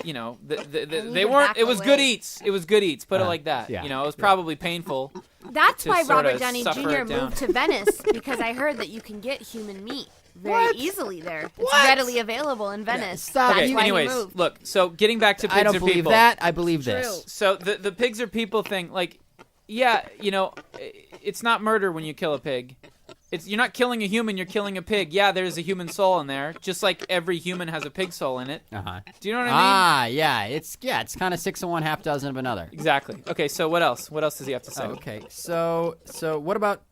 weren't. back It was away. good eats. It was good eats. Put it like that. yeah. It was probably painful. That's to why sorta Robert Downey suffer Jr. it down. moved to Venice, because I heard that you can get human meat very What? easily there. It's What? readily available in Venice. stop. That's Okay. why Anyways, he moved. look. So getting back to pigs I don't or believe people. that. I believe True. this. So the pigs are people thing, like, yeah, it's not murder when you kill a pig. You're not killing a human, you're killing a pig. Yeah, there's a human soul in there, just like every human has a pig soul in it. Uh-huh. Do you know what I mean? Yeah. It's kind of 6 of one, half dozen of another. Exactly. Okay, so what else? What else does he have to say? Oh, okay. So what about?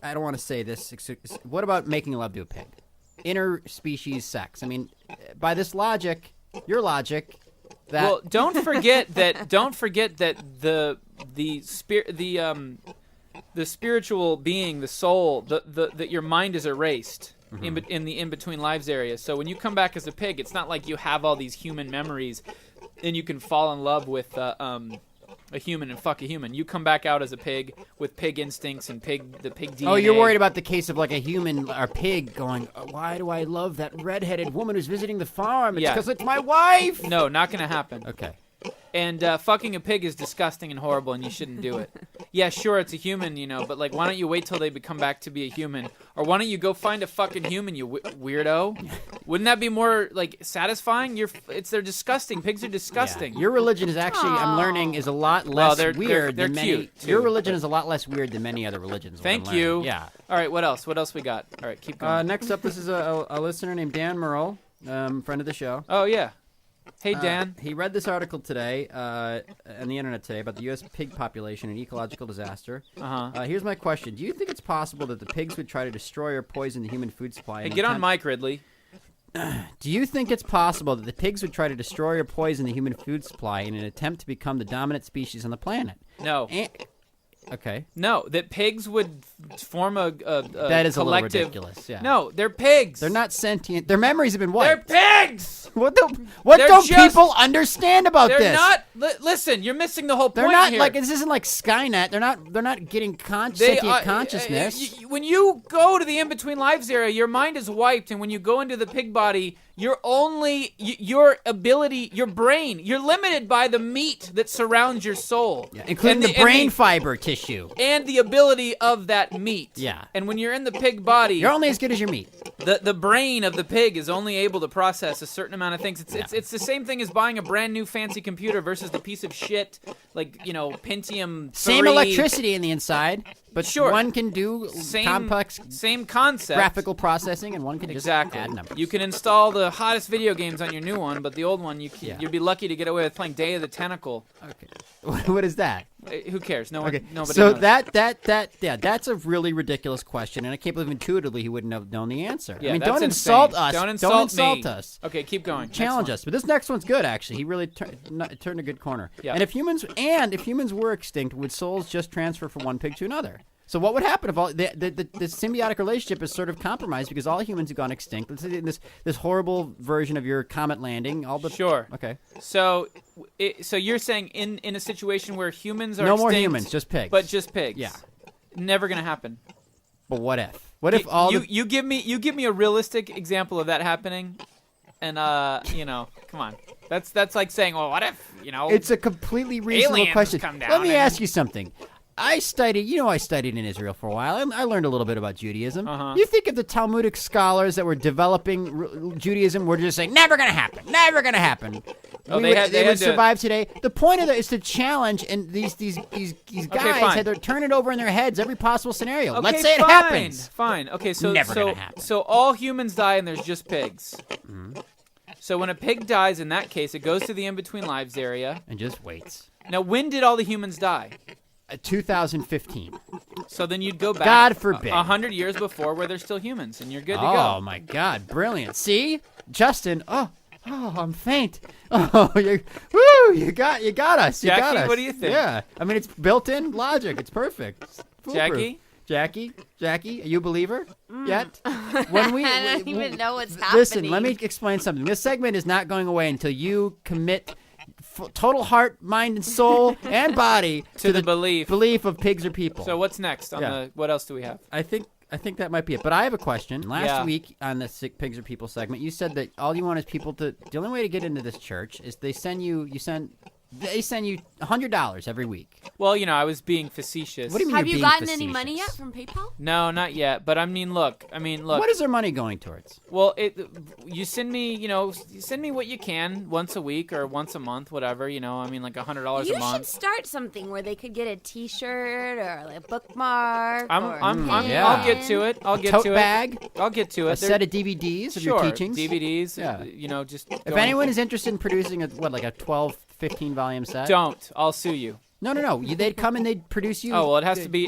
I don't want to say this. What about making love to a pig? Interspecies sex. I mean, by this logic, your logic, that Well, don't forget that the spiritual being, the soul, that your mind is erased in the in-between lives area. So when you come back as a pig, it's not like you have all these human memories and you can fall in love with a human and fuck a human. You come back out as a pig with pig instincts and the pig DNA. Oh, you're worried about the case of like a human or pig going, why do I love that redheaded woman who's visiting the farm? It's Yeah. because it's my wife. No, not gonna happen. Okay. And fucking a pig is disgusting and horrible, and you shouldn't do it. yeah, sure, it's a human, but like, why don't you wait till they come back to be a human, or why don't you go find a fucking human, you weirdo? Wouldn't that be more like satisfying? They're disgusting. Pigs are disgusting. Yeah. Your religion is actually, I'm learning, is a lot less weird they're than cute, many. too. Your religion is a lot less weird than many other religions. Thank you. Yeah. All right, what else? What else we got? All right, keep going. Next up, this is a listener named Dan Merle, friend of the show. Oh yeah. Hey, Dan. He read this article today on the internet today about the U.S. pig population and ecological disaster. Here's my question. Do you think it's possible that the pigs would try to destroy or poison the human food supply? Hey, get on mic, Ridley. Do you think it's possible that the pigs would try to destroy or poison the human food supply in an attempt to become the dominant species on the planet? No. Okay. No, that pigs would form a that is collective. A little ridiculous. Yeah. No, they're pigs. They're not sentient. Their memories have been wiped. They're pigs. What don't just- people understand about They're this? not. Listen, you're missing the whole They're point not here. like this. Isn't like Skynet. They're not getting sentient consciousness. When you go to the in-between lives area, your mind is wiped, and when you go into the pig body, you're only your ability, your brain. You're limited by the meat that surrounds your soul, including the brain fiber tissue and the ability of that meat. Yeah. And when you're in the pig body, you're only as good as your meat. The brain of the pig is only able to process a certain amount of things. It's the same thing as buying a brand new fancy computer versus the piece of shit like Pentium 3. Same electricity in the inside, but sure. One can do complex, same concept, graphical processing, and one can just add numbers. You can install the hottest video games on your new one, but the old one you'd be lucky to get away with playing Day of the Tentacle. Okay, what is that? Who cares? Nobody so knows. that's a really ridiculous question, and I can't believe intuitively he wouldn't have known the answer. Yeah, I mean, that's don't insane. insult us. Don't insult me. us. Okay, keep going. Challenge us. But this next one's good, actually. He really turned a good corner. Yeah. And if humans were extinct, would souls just transfer from one pig to another? So what would happen if all the symbiotic relationship is sort of compromised because all humans have gone extinct? Let's say this horrible version of your comet landing. Sure. Okay. So you're saying in a situation where humans are no extinct, more humans, just pigs. but just pigs. Yeah. Never gonna happen. But what if? What if all you give me a realistic example of that happening, and come on. That's like saying, well, what if It's a completely reasonable aliens question. come down Let me and- ask you something. I studied in Israel for a while. I learned a little bit about Judaism. You think if the Talmudic scholars that were developing Judaism were just saying, never going to happen. Oh, they would survive today. The point of it is to challenge, and these guys had to turn it over in their heads every possible scenario. Okay, Let's say it happens. Fine. Okay, so Never gonna happen. So all humans die and there's just pigs. Mm-hmm. So when a pig dies, in that case, it goes to the in-between lives area and just waits. Now, when did all the humans die? 2015. So then you'd go back. God forbid. 100 years before, where they're still humans, and you're good to go. Oh my God, brilliant! See, Justin. Oh, I'm faint. Oh, you got us. Jackie, got us. what do you think? Yeah, I mean it's built-in logic. It's perfect. It's foolproof. Jackie, are you a believer yet? When I don't even know what's happening. Listen, let me explain something. This segment is not going away until you commit total heart, mind, and soul and body to the belief of pigs are people. So what's next? What else do we have? I think that might be it. But I have a question. Last week on the Sick Pigs Are People segment, you said that all you want is people to. The only way to get into this church is they send you $100 every week. Well, I was being facetious. What do you mean? Have you're you being gotten facetious? any money yet from PayPal? No, not yet. But I mean, look. What is their money going towards? Well, you send me, send me what you can once a week or once a month, whatever. Like $100 a month. You should start something where they could get a T-shirt or like a bookmark. I'll get to it. I'll get Tote to it. bag. I'll get to it. A set of DVDs of your teachings. DVDs. Yeah. Just. If anyone is interested in producing a 12, 15 volume set. Don't. I'll sue you. No. They'd come and they'd produce you. Oh well, it has to be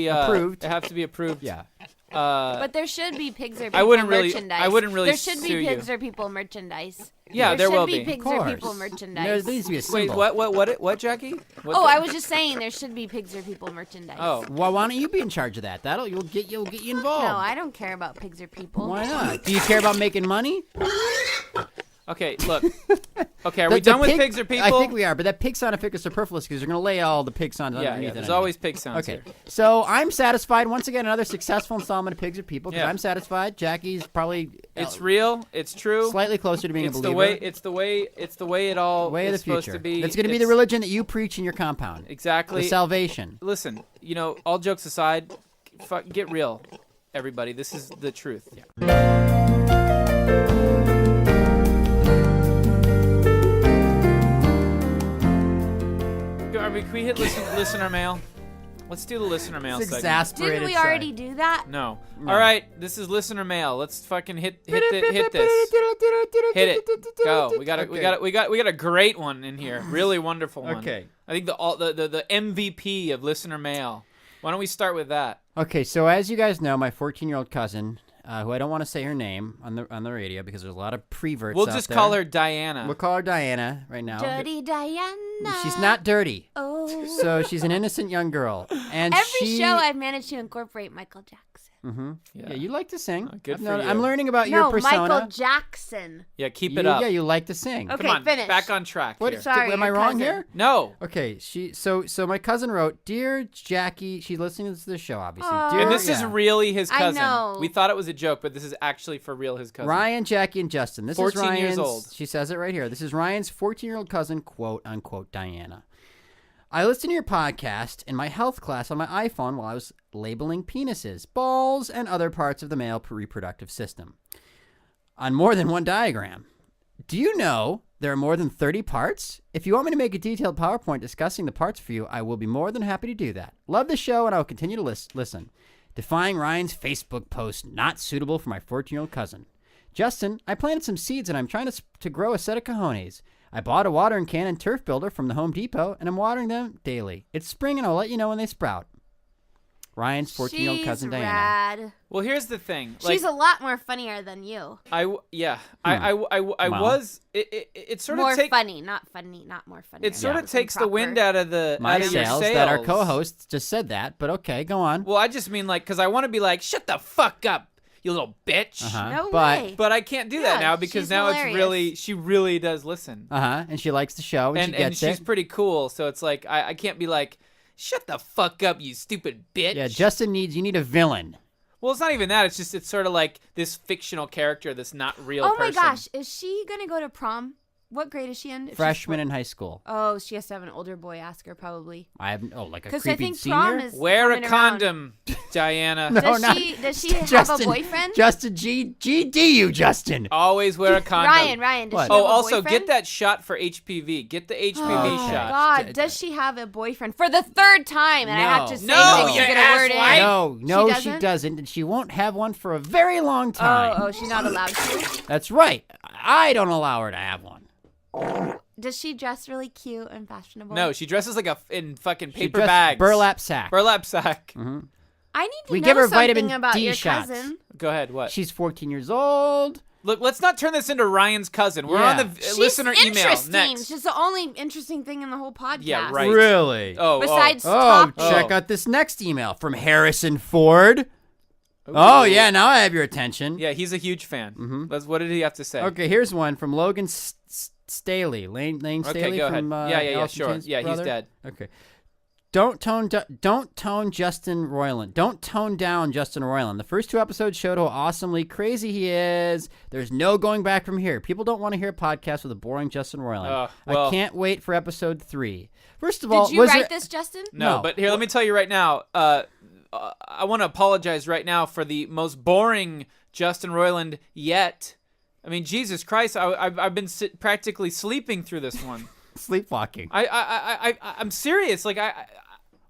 approved. It has to be approved. Yeah. But there should be Pigs Are People I wouldn't really There should be sue Pigs you. Are People merchandise. Yeah, there will be. There should be Pigs Are People merchandise. There needs to be a symbol. Wait, what, Jackie? I was just saying there should be Pigs Are People merchandise. Oh. Well, why don't you be in charge of that? You'll get you involved. No, I don't care about Pigs Are People. Why not? Do you care about making money? Okay, look. Okay, are we done with pigs or people? I think we are, but that pig sound effect is superfluous because you're going to lay all the pig sounds underneath it. There's always pig sounds Okay, here. so I'm satisfied. Once again, another successful installment of Pigs or People because I'm satisfied. Jackie's probably it's real. It's true. Slightly closer to being a believer. It's the way it all way of is the future. supposed to be. It's going to be the religion that you preach in your compound. Exactly. The salvation. Listen, all jokes aside, get real, everybody. This is the truth. Can we hit listener mail? Let's do the listener mail segment. Exasperated. Didn't we already do that? No. All right, this is listener mail. Let's fucking hit this. Hit it. Go. We got a great one in here. Really wonderful one. Okay. I think the MVP of listener mail. Why don't we start with that? Okay, so as you guys know, my 14-year-old cousin, who I don't want to say her name on the radio because there's a lot of preverts. We'll just call her Diana. We'll call her Diana right now. Dirty Diana. She's not dirty. Oh. So she's an innocent young girl. And Every show I've managed to incorporate Michael Jackson. Mm-hmm. Yeah, you like to sing. Good for you. I'm learning about your persona. Michael Jackson. Yeah, keep it up. Yeah, you like to sing. Okay, Come on, finish. back on track. What? Here. Sorry, am I your wrong cousin. here? No. Okay, so my cousin wrote, "Dear Jackie," she's listening to the show, obviously. Aw. Dear, And this is really his I cousin. know. We thought it was a joke, but this is actually for real his cousin. Ryan, Jackie, and Justin. This 14 is Ryan's, years old. She says it right here. This is Ryan's 14-year-old cousin, quote unquote, Diana. I listened to your podcast in my health class on my iPhone while I was labeling penises, balls, and other parts of the male reproductive system on more than one diagram. Do you know there are more than 30 parts? If you want me to make a detailed PowerPoint discussing the parts for you, I will be more than happy to do that. Love the show, and I will continue to listen. Defying Ryan's Facebook post, not suitable for my 14-year-old cousin. Justin, I planted some seeds, and I'm trying to grow a set of cojones. I bought a watering can and turf builder from the Home Depot, and I'm watering them daily. It's spring, and I'll let you know when they sprout. Ryan's 14-year-old cousin Diana. Rad. Well, here's the thing. She's a lot more funnier than you. I was. It sort More of takes. funny, not more funny. It sort of takes the wind out of your sails. That our co-host just said that, but okay, go on. Well, I just mean because I want to be like, shut the fuck up, you little bitch. No but, way. But I can't do that now because she's now hilarious. she really does listen. And she likes the show, and she gets she's pretty cool. So it's like I can't be like, shut the fuck up, you stupid bitch. Yeah, Justin you need a villain. Well, it's not even that. It's sort of like this fictional character that's not real. Oh my gosh, is she gonna go to prom? What grade is she in? Freshman in high school. Oh, she has to have an older boy ask her probably. I have like a Because creepy I think senior. prom is Wear a coming condom, Diana. No, Does she have Justin, a boyfriend? Justin, GD, Justin. Always wear a condom. Ryan, does What? she have a Also boyfriend? get that shot for HPV. Get the HPV Oh shot. God, does she have a boyfriend for the third time? And I have to say No, things you to get a word asswipe. in. No, She she doesn't? doesn't, and she won't have one for a very long time. Oh, she's not allowed to. That's right. I don't allow her to have one. Does she dress really cute and fashionable? No, she dresses like in fucking She paper dresses bags. Burlap sack. Burlap sack. I need to We know give her something vitamin about D your shots. cousin. Go ahead. What? She's 14 years old. Look, let's not turn this into Ryan's cousin. We're Yeah. on the She's listener email interesting. next. She's the only interesting thing in the whole podcast. Yeah, right. Really? Oh, Besides Oh, talking. check out this next email from Harrison Ford. Oh, yeah, now I have your attention. Yeah, he's a huge fan. What did he have to say? Okay, here's one from Logan Staley. Lane Staley go from ahead. Yeah, Alice in sure. Chains' Yeah, brother? he's dead. Okay. Don't tone Justin Roiland. Don't tone down Justin Roiland. The first 2 episodes showed how awesomely crazy he is. There's no going back from here. People don't want to hear a podcast with a boring Justin Roiland. I can't wait for episode 3. First of all, Did you write this, Justin? No, but here, let me tell you right now. I want to apologize right now for the most boring Justin Roiland yet. I mean, Jesus Christ, I've been practically sleeping through this one. Sleepwalking. I'm serious. Well,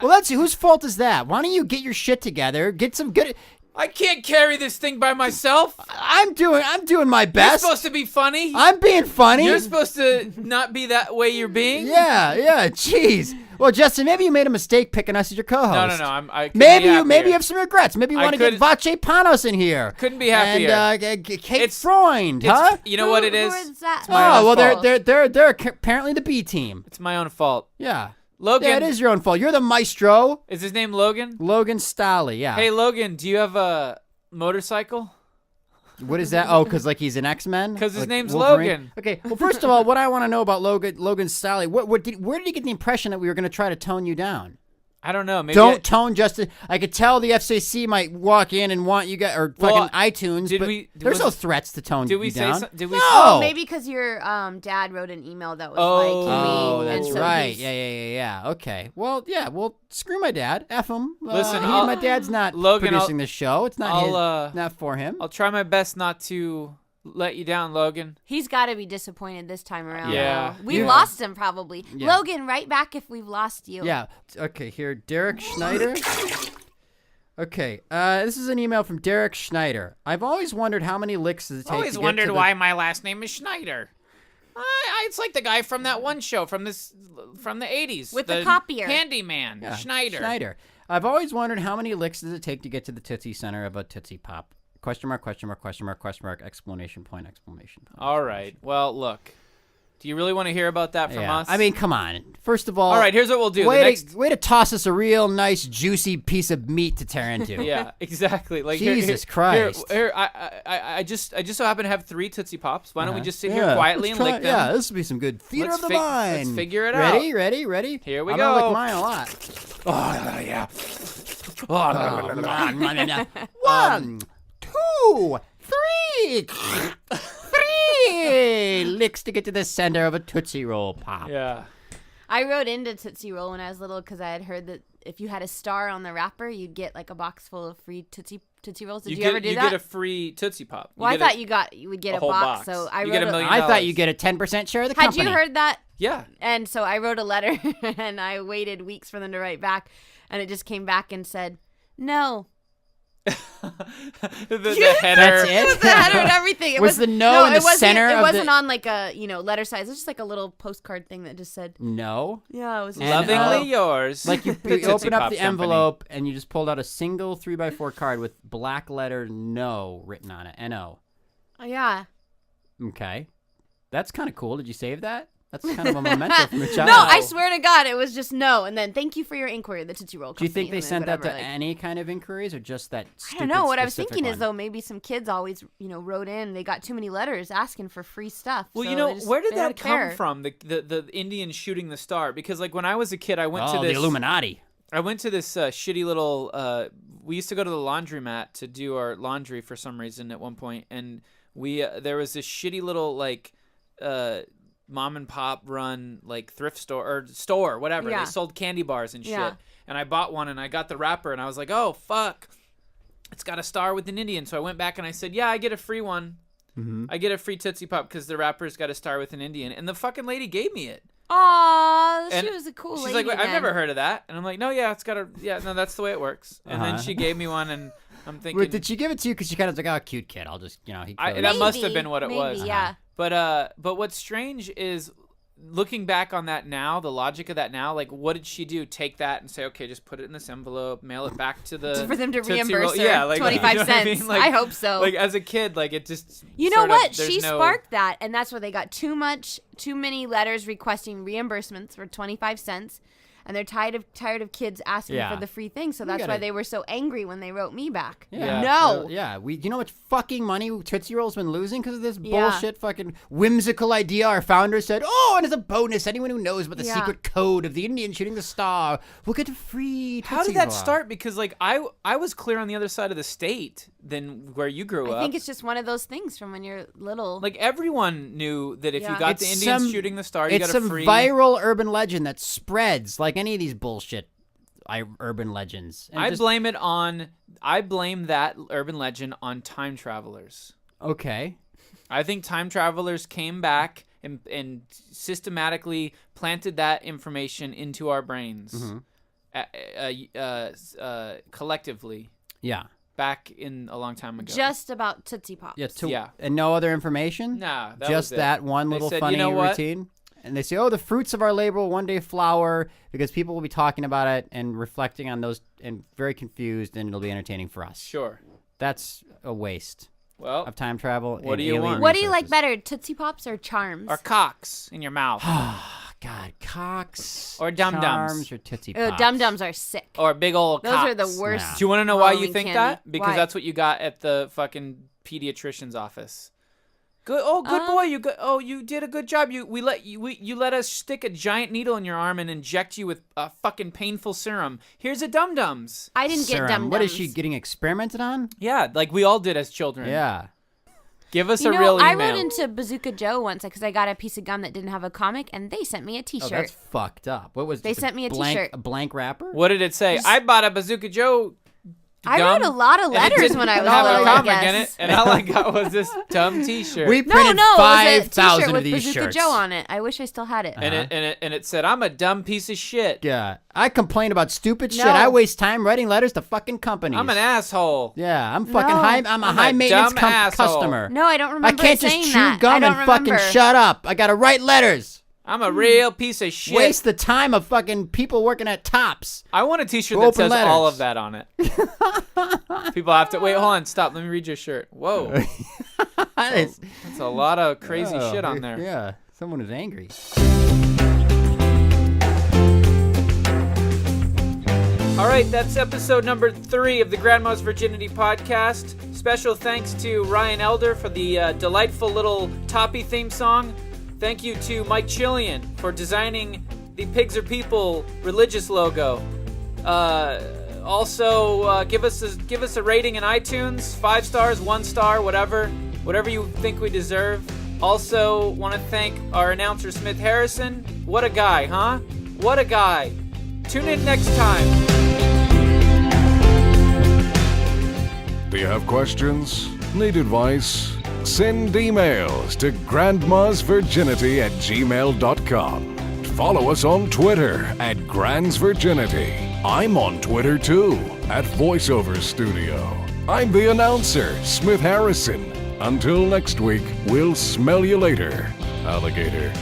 that's whose fault is that? Why don't you get your shit together? Get some good. I can't carry this thing by myself. I'm doing my You're best. supposed to be funny. I'm being funny. You're supposed to not be that way you're being. Yeah. Jeez. Well, Justin, maybe you made a mistake picking us as your co-host. No. I couldn't Maybe be you happier. have some regrets. Maybe you want to get Vache Panos in here. Couldn't be happier. And Kate Freund, huh? You know what it is? Who is that? my Oh, own well, fault. they're apparently the B team. It's my own fault. Yeah. Logan. Yeah, it is your own fault. You're the maestro. Is his name Logan? Logan Staley, yeah. Hey, Logan, do you have a motorcycle? What is that? Oh, because like he's an X-Men? Because his Like name's Wolverine? Logan. Okay, well, first of all, what I want to know about Logan's style, where did he get the impression that we were going to try to tone you down? I don't know. Maybe Don't tone Justin. I could tell the FCC might walk in and want you guys, or fucking iTunes, but there's no threats to tone you down. Did we no. Oh, maybe because your dad wrote an email that was Oh, like, that's right. Yeah. Okay. Well, screw my dad. F him. Listen, my dad's not producing the show. It's not not for him. I'll try my best not to let you down, Logan. He's got to be disappointed this time around. Yeah. We lost him probably. Yeah. Logan, right back if we've lost you. Yeah. Okay, here, Derek Schneider. Okay, this is an email from Derek Schneider. I've always wondered how many licks does it take Always to get wondered to why my last name is Schneider. It's like the guy from that one show from the 80s. With the copier. Handyman, Schneider. I've always wondered how many licks does it take to get to the Tootsie Center of a Tootsie Pop? Question mark, exclamation point. All right. Well, look. Do you really want to hear about that from us? I mean, come on. First of all, all right, here's what we'll do. Way to toss us a real nice, juicy piece of meat to tear into. Yeah, exactly. Like Jesus Christ. Here, I just so happen to have 3 Tootsie Pops. Why don't we just sit here quietly and lick them? Yeah, this would be some good theater of the mind. Let's figure it out. Ready? Here we I'm go. gonna lick mine a lot. Oh, yeah. One, 2, 3. 3 licks to get to the center of a Tootsie Roll Pop. Yeah. I wrote into Tootsie Roll when I was little because I had heard that if you had a star on the wrapper, you'd get like a box full of free Tootsie Rolls. Did you ever do that? You get a free Tootsie Pop. Well, I thought you would get a whole box. box. So I You wrote get $1 million. I thought you get a 10% share of the Had company. you heard that? Yeah. And so I wrote a letter and I waited weeks for them to write back, and it just came back and said no. the header. That's it? The header and everything. It Was the no in the center It of wasn't the... on like a letter size. It was just like a little postcard thing that just said No. Yeah, it was And, Lovingly yours. Like you The Tootsie open up Pop the Company. envelope and you just pulled out a single 3x4 card with black letter no written on it. N-O. Yeah. Okay. That's kind of cool. Did you save that? That's kind of a memento from your child. No, I swear to God, it was just no. And then thank you for your inquiry, the Tootsie Roll Do you Company. think they and then sent that to whatever, like- any kind of inquiries or just that I don't know. What I was specific thinking is one? though maybe some kids always wrote in. They got too many letters asking for free stuff. Well, so where did they that don't come care. from? The Indian shooting the star? Because like when I was a kid, I went to the this Illuminati. I went to this shitty little. We used to go to the laundromat to do our laundry for some reason at one point, and we there was this shitty little like mom and pop run like thrift store or store, whatever. Yeah. They sold candy bars and shit. Yeah. And I bought one and I got the wrapper and I was like, oh fuck, it's got a star with an Indian. So I went back and I said, yeah, I get a free one. Mm-hmm. I get a free Tootsie Pop because the wrapper's got a star with an Indian. And the fucking lady gave me it. Aw, And she was a cool She's lady. like, I've then. never heard of that. And I'm like, no, yeah, it's got a, yeah, no, that's the way it works. And then she gave me one and I'm thinking. Wait, did she give it to you because she kind of was like, oh, cute kid. I'll just, he that must have been what it Maybe, was. yeah. But what's strange is looking back on that now, the logic of that now, like what did she do? Take that and say, okay, just put it in this envelope, mail it back to the For them to Tootsie reimburse Roll. her Yeah, like 25 you know what I cents. mean? Like, I hope so. Like as a kid, like it just. You know sort of- what? there's She no- sparked that, and that's where they got too many letters requesting reimbursements for 25 cents, and they're tired of kids asking Yeah. for the free thing. So that's gotta- why they were so angry when they wrote me back. Yeah. No. Yeah. Do you know how much fucking money Tootsie Roll's been losing because of this Yeah. bullshit fucking whimsical idea our founder said, oh, and as a bonus, anyone who knows about the Yeah. secret code of the Indian shooting the star will get a free Tootsie How did that Roll. start? Because like I was clear on the other side of the state than where you grew up. I think it's just one of those things from when you're little. Like everyone knew that if you Yeah. got the It's Indians some- shooting the star, you It's got a some free. viral urban legend that spreads like any of these bullshit urban legends. And I just- blame that urban legend on time travelers. Okay. I think time travelers came back and systematically planted that information into our brains collectively Yeah. back in a long time ago. just about Tootsie Pops. Yeah. And no other information? Nah, that Just was it. that one They little said, you funny know what? routine. And they say, oh, the fruits of our labor will one day flower because people will be talking about it and reflecting on those and very confused, and it'll be entertaining for us. Sure. That's a waste Well, of time travel. What and do you alien want? What do you like resources. better, Tootsie Pops or Charms? or cocks in your mouth, God, cocks. Or Dum Dums. Charms or Tootsie Pops. Dum Dums are sick. or big old Those cocks. are the worst. Nah. Do you want to know why you Halloween think candy. that? Because Why? that's what you got at the fucking pediatrician's office. Good. Oh, good boy. You did a good job. You let us stick a giant needle in your arm and inject you with a fucking painful serum. Here's a Dum-Dums. I didn't get Dum-Dums. What is she getting experimented on? Yeah, like we all did as children. Yeah. Give us a real email. I wrote into Bazooka Joe once because I got a piece of gum that didn't have a comic, and they sent me a T-shirt. Oh, that's fucked up. What was They sent me a T-shirt. A blank wrapper? What did it say? I bought a Bazooka Joe I wrote a lot of letters when I was have little, a comic I guess. in it, and all I got was this dumb T-shirt. We printed it was a 5,000 T-shirt of with these Bazooka shirts. Joe on it. I wish I still had it. And it said, "I'm a dumb piece of shit. Yeah. I complain about stupid shit. No. I waste time writing letters to fucking companies. I'm an asshole. Yeah, I'm fucking No. high. I'm a high maintenance dumb asshole. customer. No, I don't I remember can't saying just chew that. gum I don't and fucking remember. shut up. I gotta write letters. I'm a real piece of shit." Waste the time of fucking people working at Tops. I want a T-shirt Go that open says letters. all of that on it. People have to wait. Hold on, stop. Let me read your shirt. Whoa, that's a lot of crazy shit on there. Yeah, someone is angry. All right, that's episode number 3 of the Grandma's Virginity podcast. Special thanks to Ryan Elder for the delightful little Toppy theme song. Thank you to Mike Chillian for designing the Pigs Are People religious logo. Also, give us a rating in iTunes, 5 stars, 1 star, whatever you think we deserve. Also, want to thank our announcer Smith Harrison. What a guy, huh? What a guy. Tune in next time. Do you have questions? Need advice? Send emails to grandmasvirginity@gmail.com. Follow us on Twitter @grandsvirginity. I'm on Twitter too, @VoiceOver Studio. I'm the announcer, Smith Harrison. Until next week, we'll smell you later, alligator.